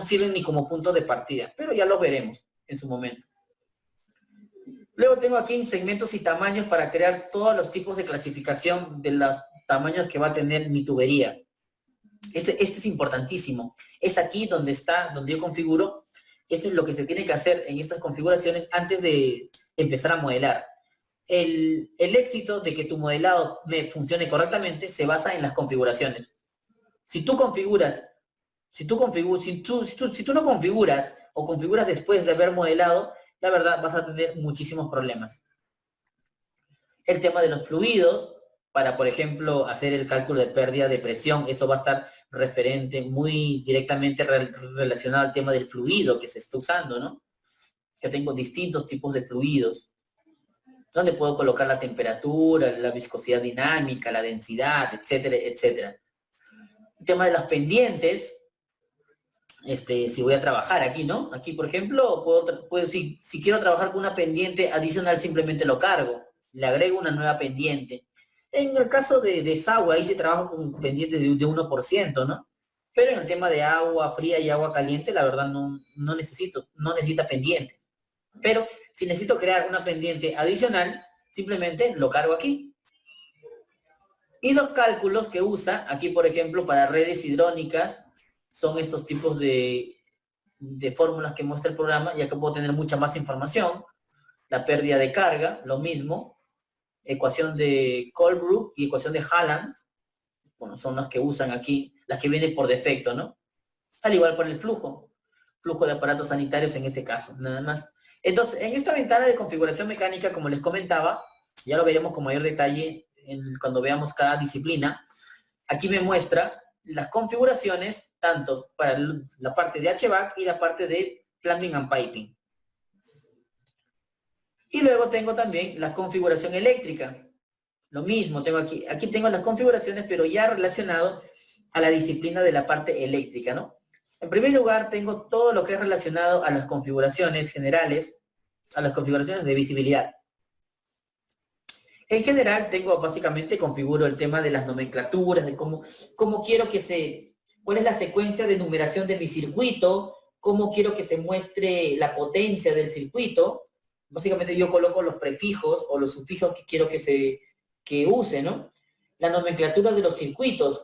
sirven ni como punto de partida, pero ya lo veremos en su momento. Luego tengo aquí segmentos y tamaños para crear todos los tipos de clasificación de los tamaños que va a tener mi tubería. Este es importantísimo. Es aquí donde yo configuro. Eso es lo que se tiene que hacer en estas configuraciones antes de empezar a modelar. El éxito de que tu modelado funcione correctamente se basa en las configuraciones. Si tú no configuras o configuras después de haber modelado, la verdad vas a tener muchísimos problemas. El tema de los fluidos, para por ejemplo hacer el cálculo de pérdida de presión, eso va a estar muy directamente relacionado al tema del fluido que se está usando, ¿no? Que tengo distintos tipos de fluidos, donde puedo colocar la temperatura, la viscosidad dinámica, la densidad, etcétera, etcétera. El tema de las pendientes, si voy a trabajar aquí, ¿no? Aquí, por ejemplo, si quiero trabajar con una pendiente adicional, simplemente lo cargo, le agrego una nueva pendiente. En el caso de desagüe, ahí se trabaja con pendientes de 1%, ¿no? Pero en el tema de agua fría y agua caliente, la verdad no necesita pendiente. Pero si necesito crear una pendiente adicional, simplemente lo cargo aquí. Y los cálculos que usa, aquí por ejemplo, para redes hidrónicas, son estos tipos de fórmulas que muestra el programa, ya que puedo tener mucha más información. La pérdida de carga, lo mismo. Ecuación de Colebrook y ecuación de Halland, bueno, son las que usan aquí, las que vienen por defecto, ¿no? Al igual para el flujo de aparatos sanitarios en este caso, nada más. Entonces, en esta ventana de configuración mecánica, como les comentaba, ya lo veremos con mayor detalle cuando veamos cada disciplina. Aquí me muestra las configuraciones, tanto para la parte de HVAC y la parte de Plumbing and Piping. Y luego tengo también la configuración eléctrica. Lo mismo, aquí tengo las configuraciones, pero ya relacionado a la disciplina de la parte eléctrica, ¿no? En primer lugar, tengo todo lo que es relacionado a las configuraciones generales, a las configuraciones de visibilidad. En general, configuro el tema de las nomenclaturas, de cómo quiero cuál es la secuencia de numeración de mi circuito, cómo quiero que se muestre la potencia del circuito. Básicamente yo coloco los prefijos o los sufijos que quiero que use, ¿no? La nomenclatura de los circuitos,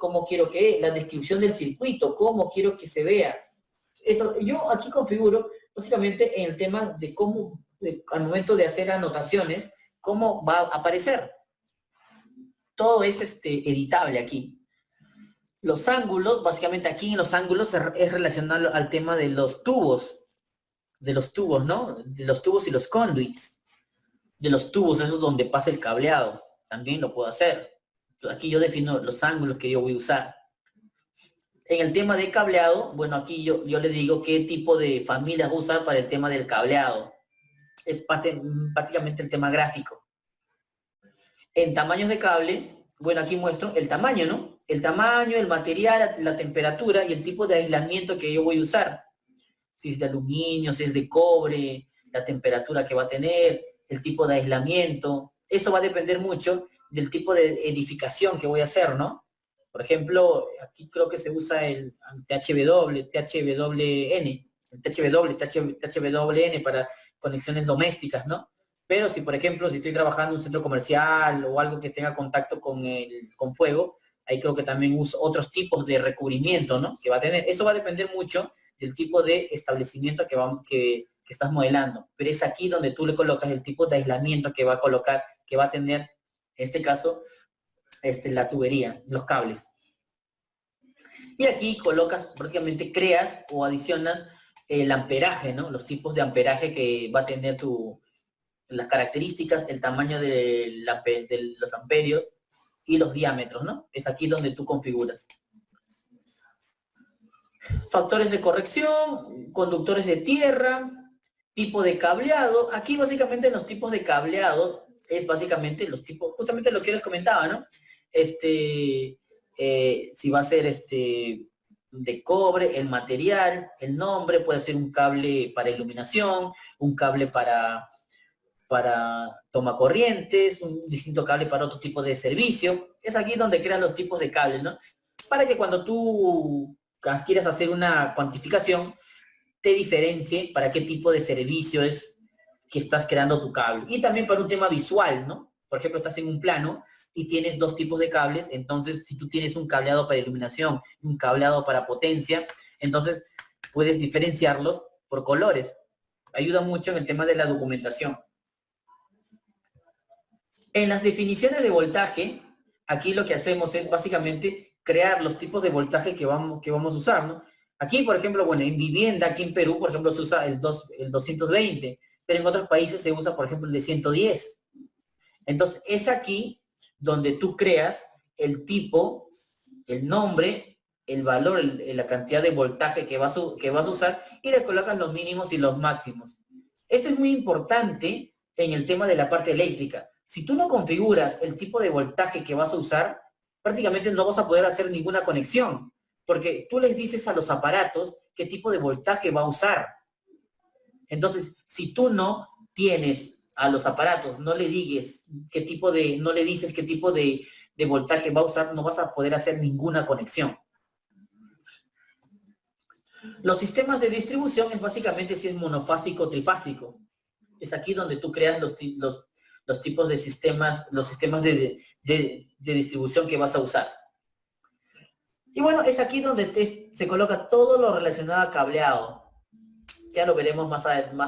la descripción del circuito, cómo quiero que se vea. Yo aquí configuro básicamente en el tema de cómo, al momento de hacer anotaciones, cómo va a aparecer. Todo es editable aquí. Los ángulos, básicamente aquí en los ángulos es relacionado al tema de los tubos, ¿no? De los tubos y los conduits. De los tubos, eso es donde pasa el cableado. También lo puedo hacer. Entonces, aquí yo defino los ángulos que yo voy a usar. En el tema de cableado, bueno, aquí yo le digo qué tipo de familias voy a usar para el tema del cableado. Es prácticamente el tema gráfico. En tamaños de cable, bueno, aquí muestro el tamaño, ¿no? El tamaño, el material, la temperatura y el tipo de aislamiento que yo voy a usar. Si es de aluminio, si es de cobre, la temperatura que va a tener, el tipo de aislamiento. Eso va a depender mucho del tipo de edificación que voy a hacer, ¿no? Por ejemplo, aquí creo que se usa el THW, THWN, el THWN para conexiones domésticas, ¿no? Pero si, por ejemplo, si estoy trabajando en un centro comercial o algo que tenga contacto con fuego, ahí creo que también uso otros tipos de recubrimiento, ¿no? Que va a tener. Eso va a depender mucho del tipo de establecimiento que estás modelando. Pero es aquí donde tú le colocas el tipo de aislamiento que va a colocar, que va a tener, en este caso, la tubería, los cables. Y aquí colocas, prácticamente creas o adicionas el amperaje, ¿no? Los tipos de amperaje que va a tener las características, el tamaño de los amperios y los diámetros, ¿no? Es aquí donde tú configuras. Factores de corrección, conductores de tierra, tipo de cableado. Aquí básicamente los tipos de cableado es básicamente los tipos, justamente lo que yo les comentaba, ¿no? Si va a ser de cobre, el material, el nombre, puede ser un cable para iluminación, un cable para tomacorrientes, un distinto cable para otro tipo de servicio. Es aquí donde crean los tipos de cables, ¿no? Para que cuando tú quieras hacer una cuantificación, te diferencie para qué tipo de servicio es que estás creando tu cable. Y también para un tema visual, ¿no? Por ejemplo, estás en un plano y tienes dos tipos de cables, entonces si tú tienes un cableado para iluminación y un cableado para potencia, entonces puedes diferenciarlos por colores. Ayuda mucho en el tema de la documentación. En las definiciones de voltaje, aquí lo que hacemos es básicamente crear los tipos de voltaje que vamos a usar, ¿no? Aquí, por ejemplo, bueno, en vivienda, aquí en Perú, por ejemplo, se usa el 220, pero en otros países se usa, por ejemplo, el de 110. Entonces, es aquí donde tú creas el tipo, el nombre, el valor, la cantidad de voltaje que vas a usar y le colocas los mínimos y los máximos. Esto es muy importante en el tema de la parte eléctrica. Si tú no configuras el tipo de voltaje que vas a usar, prácticamente no vas a poder hacer ninguna conexión, porque tú les dices a los aparatos qué tipo de voltaje va a usar. Entonces, si tú no tienes a los aparatos, no le dices qué tipo de voltaje va a usar, no vas a poder hacer ninguna conexión. Los sistemas de distribución es básicamente si es monofásico o trifásico. Es aquí donde tú creas los tipos de sistemas, los sistemas de distribución que vas a usar. Y bueno, es aquí donde se coloca todo lo relacionado a cableado. Ya lo veremos más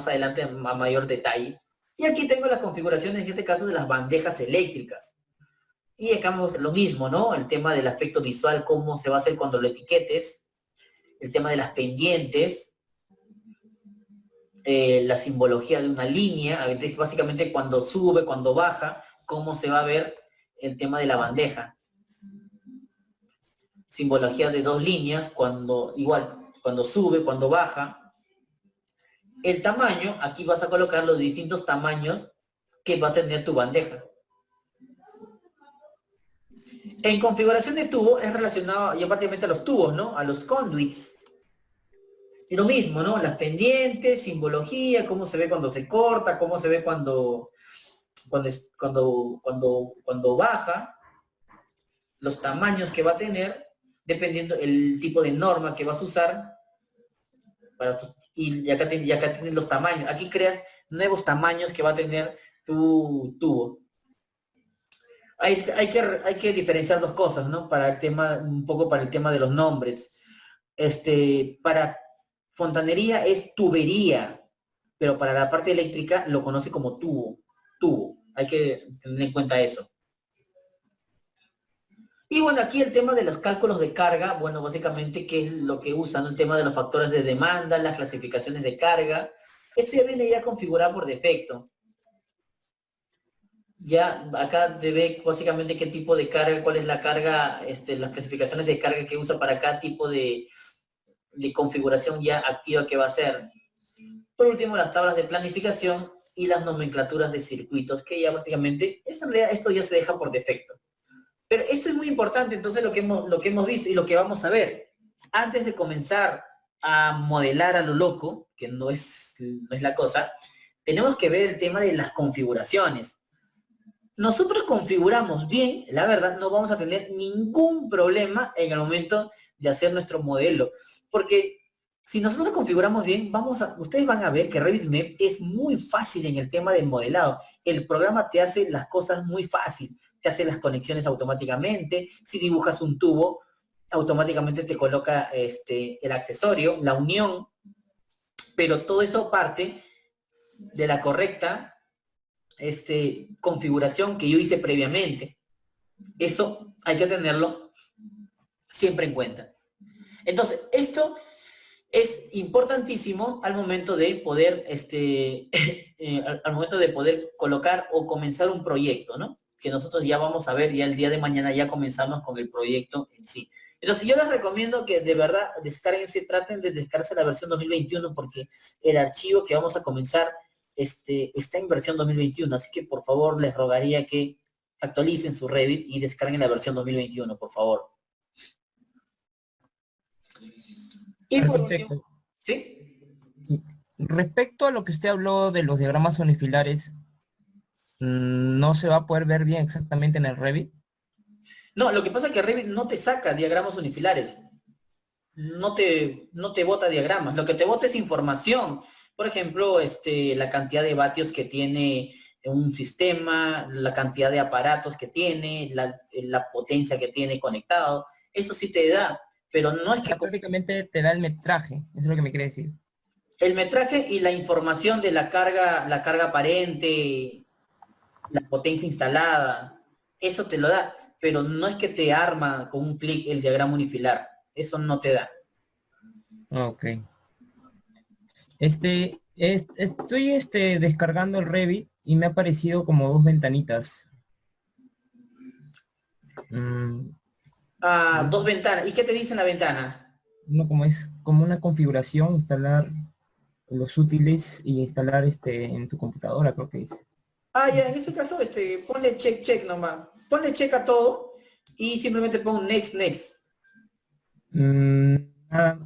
adelante a mayor detalle. Y aquí tengo las configuraciones, en este caso, de las bandejas eléctricas. Y acá vemos lo mismo, ¿no? El tema del aspecto visual, cómo se va a hacer cuando lo etiquetes. El tema de las pendientes. La simbología de una línea. Entonces, básicamente cuando sube, cuando baja, cómo se va a ver el tema de la bandeja. Simbología de dos líneas, cuando sube, cuando baja. El tamaño, aquí vas a colocar los distintos tamaños que va a tener tu bandeja. En configuración de tubo es relacionado ya prácticamente a los tubos, ¿no? A los conduits. Y lo mismo, ¿no? Las pendientes, simbología, cómo se ve cuando se corta, cómo se ve cuando baja, los tamaños que va a tener, dependiendo el tipo de norma que vas a usar y acá tienes los tamaños. Aquí creas nuevos tamaños que va a tener tu tubo. Hay que diferenciar dos cosas, ¿no? Un poco para el tema de los nombres. Para fontanería es tubería, pero para la parte eléctrica lo conoce como tubo. Hay que tener en cuenta eso. Y bueno, aquí el tema de los cálculos de carga, bueno, básicamente, ¿qué es lo que usan? El tema de los factores de demanda, las clasificaciones de carga. Esto ya viene ya configurado por defecto. Ya acá te ve básicamente qué tipo de carga, cuál es la carga, las clasificaciones de carga que usa para cada tipo de configuración ya activa que va a ser. Por último, las tablas de planificación y las nomenclaturas de circuitos, que ya prácticamente, en realidad esto ya se deja por defecto. Pero esto es muy importante, entonces lo que hemos visto y lo que vamos a ver. Antes de comenzar a modelar a lo loco, que no es la cosa, tenemos que ver el tema de las configuraciones. nosotros configuramos bien, la verdad, no vamos a tener ningún problema en el momento de hacer nuestro modelo. Porque si nosotros configuramos bien, ustedes van a ver que RevitMap es muy fácil en el tema del modelado. El programa te hace las cosas muy fácil. Te hace las conexiones automáticamente. Si dibujas un tubo, automáticamente te coloca el accesorio, la unión. Pero todo eso parte de la correcta configuración que yo hice previamente. Eso hay que tenerlo siempre en cuenta. Entonces, esto es importantísimo al momento de poder, al momento de poder colocar o comenzar un proyecto, ¿no? Que nosotros ya vamos a ver, ya el día de mañana ya comenzamos con el proyecto en sí. Entonces, yo les recomiendo que de verdad traten de descargarse la versión 2021 porque el archivo que vamos a comenzar está en versión 2021, así que por favor les rogaría que actualicen su Revit y descarguen la versión 2021, por favor. Y por último, ¿sí? Respecto a lo que usted habló de los diagramas unifilares, ¿no se va a poder ver bien exactamente en el Revit? No, lo que pasa es que Revit no te saca diagramas unifilares. No te bota diagramas. Lo que te bota es información. Por ejemplo, la cantidad de vatios que tiene un sistema, la cantidad de aparatos que tiene, la potencia que tiene conectado. Eso sí te da, pero no es que... Prácticamente te da el metraje, eso es lo que me quiere decir. El metraje y la información de la carga aparente, la potencia instalada, eso te lo da, pero no es que te arma con un clic el diagrama unifilar. Eso no te da. Ok. Estoy descargando el Revit y me ha aparecido como dos ventanitas. Dos ventanas. ¿Y qué te dice en la ventana? No, como una configuración, instalar los útiles y instalar en tu computadora, creo que dice. Ya, en ese caso, ponle check nomás. Ponle check a todo y simplemente pon next. Nada,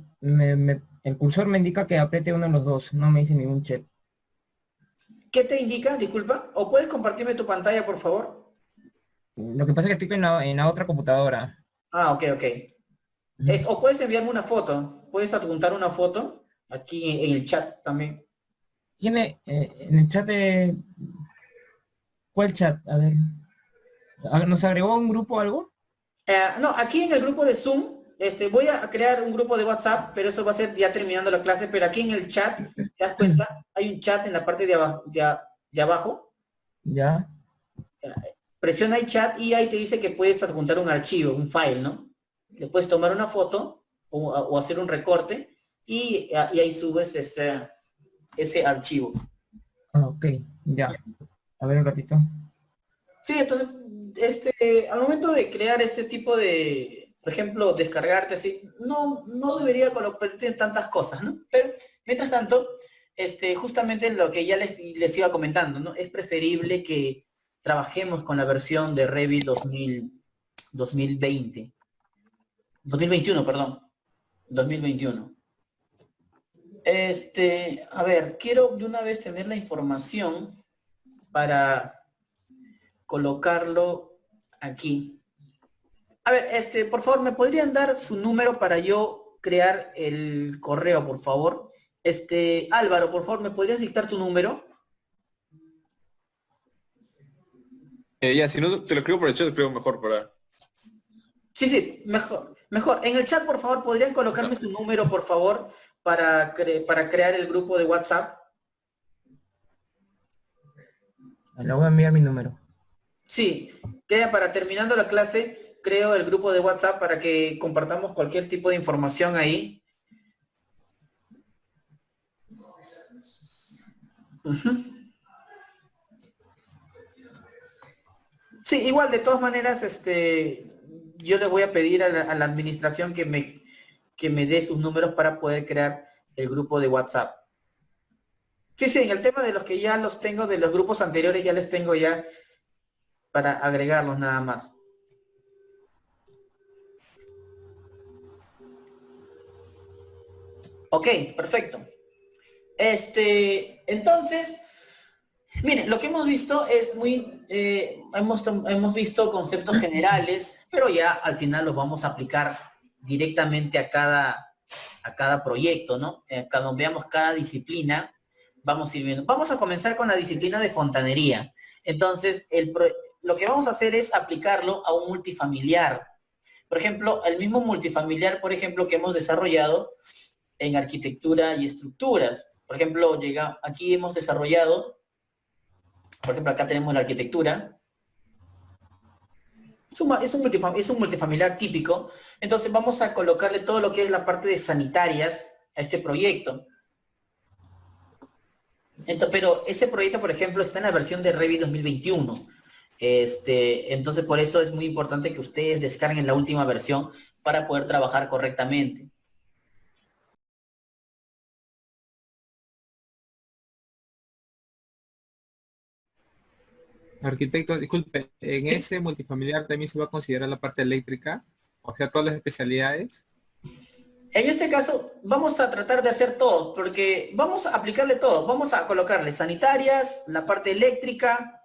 el cursor me indica que apriete uno de los dos, no me dice ningún check. ¿Qué te indica? Disculpa. ¿O puedes compartirme tu pantalla, por favor? Lo que pasa es que estoy en la otra computadora. Ok. O puedes enviarme una foto. Puedes adjuntar una foto aquí en el chat también. Tiene en el chat de... ¿Cuál chat? A ver. ¿Nos agregó un grupo o algo? No, aquí en el grupo de Zoom, voy a crear un grupo de WhatsApp, pero eso va a ser ya terminando la clase, pero aquí en el chat, ¿te das cuenta? Hay un chat en la parte de abajo. Ya. Presiona el chat y ahí te dice que puedes adjuntar un archivo, un file, ¿no? Le puedes tomar una foto o hacer un recorte y ahí subes ese archivo. Ok, ya. A ver un ratito. Sí, entonces, al momento de crear ese tipo de, por ejemplo, descargarte así, no debería colocarte tantas cosas, ¿no? Pero, mientras tanto, justamente lo que ya les iba comentando, ¿no? Es preferible que trabajemos con la versión de Revit 2021, perdón. 2021. A ver, quiero de una vez tener la información para colocarlo aquí. A ver, por favor, ¿me podrían dar su número para yo crear el correo, por favor? Álvaro, por favor, ¿me podrías dictar tu número? Ya, si no te lo escribo por el chat, te lo escribo mejor para... Sí, mejor. En el chat, por favor, ¿podrían colocarme su número, por favor, para crear el grupo de WhatsApp? Le voy a enviar mi número. Sí, queda para terminando la clase, creo el grupo de WhatsApp para que compartamos cualquier tipo de información ahí. Sí, igual de todas maneras, yo le voy a pedir a la administración que me dé sus números para poder crear el grupo de WhatsApp. Sí, en el tema de los que ya los tengo, de los grupos anteriores ya les tengo ya para agregarlos nada más. Ok, perfecto. Entonces, miren, lo que hemos visto es muy hemos visto conceptos generales, pero ya al final los vamos a aplicar directamente a cada proyecto, ¿no? Cuando veamos cada disciplina, vamos a ir viendo. Vamos a comenzar con la disciplina de fontanería. Entonces, lo que vamos a hacer es aplicarlo a un multifamiliar. Por ejemplo, el mismo multifamiliar, por ejemplo, que hemos desarrollado en arquitectura y estructuras. Por ejemplo, aquí hemos desarrollado, por ejemplo, acá tenemos la arquitectura. Es un multifamiliar típico. Entonces vamos a colocarle todo lo que es la parte de sanitarias a este proyecto. Pero ese proyecto, por ejemplo, está en la versión de Revit 2021. Entonces, por eso es muy importante que ustedes descarguen la última versión para poder trabajar correctamente. Arquitecto, disculpe, ¿en ese multifamiliar también se va a considerar la parte eléctrica? O sea, todas las especialidades. En este caso, vamos a tratar de hacer todo, porque vamos a aplicarle todo. Vamos a colocarle sanitarias, la parte eléctrica,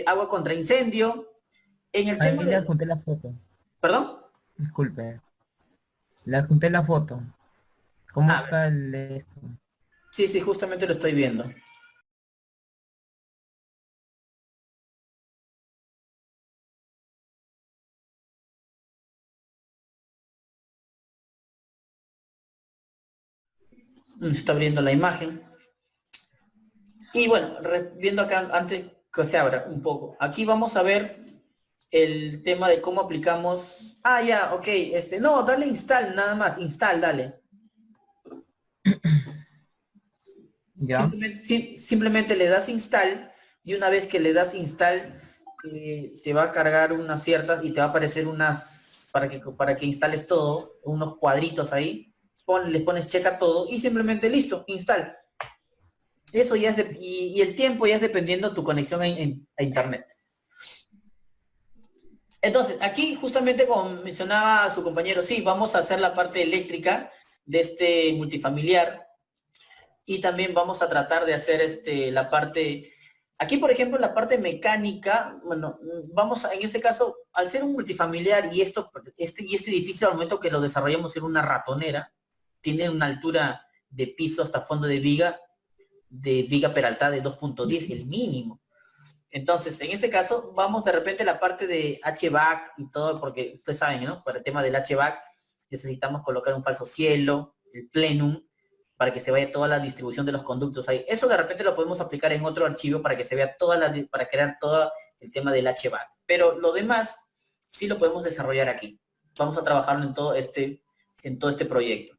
agua contra incendio. En el tema Ahí le de... adjunté la foto. ¿Perdón? Disculpe. Le adjunté la foto. ¿Cómo A está esto? Sí, justamente lo estoy viendo. Se está abriendo la imagen. Y bueno, viendo acá antes que se abra un poco. Aquí vamos a ver el tema de cómo aplicamos... Ah, ya, ok. No, dale install nada más. Install, dale. ¿Ya? Simplemente le das install y una vez que le das install te va a cargar unas ciertas y te va a aparecer unas para que instales todo, unos cuadritos ahí. Les pones checa todo y simplemente listo, install. Eso ya es y el tiempo ya es dependiendo de tu conexión a internet. Entonces, aquí justamente como mencionaba su compañero, sí, vamos a hacer la parte eléctrica de este multifamiliar y también vamos a tratar de hacer la parte... Aquí, por ejemplo, la parte mecánica, bueno, en este caso, al ser un multifamiliar y este edificio al momento que lo desarrollamos en una ratonera, tiene una altura de piso hasta fondo de viga peraltada de 2.10, el mínimo. Entonces, en este caso, vamos de repente a la parte de HVAC y todo, porque ustedes saben, ¿no? Para el tema del HVAC necesitamos colocar un falso cielo, el plenum, para que se vaya toda la distribución de los conductos ahí. Eso de repente lo podemos aplicar en otro archivo para que se vea para crear todo el tema del HVAC. Pero lo demás sí lo podemos desarrollar aquí. Vamos a trabajarlo en todo este proyecto.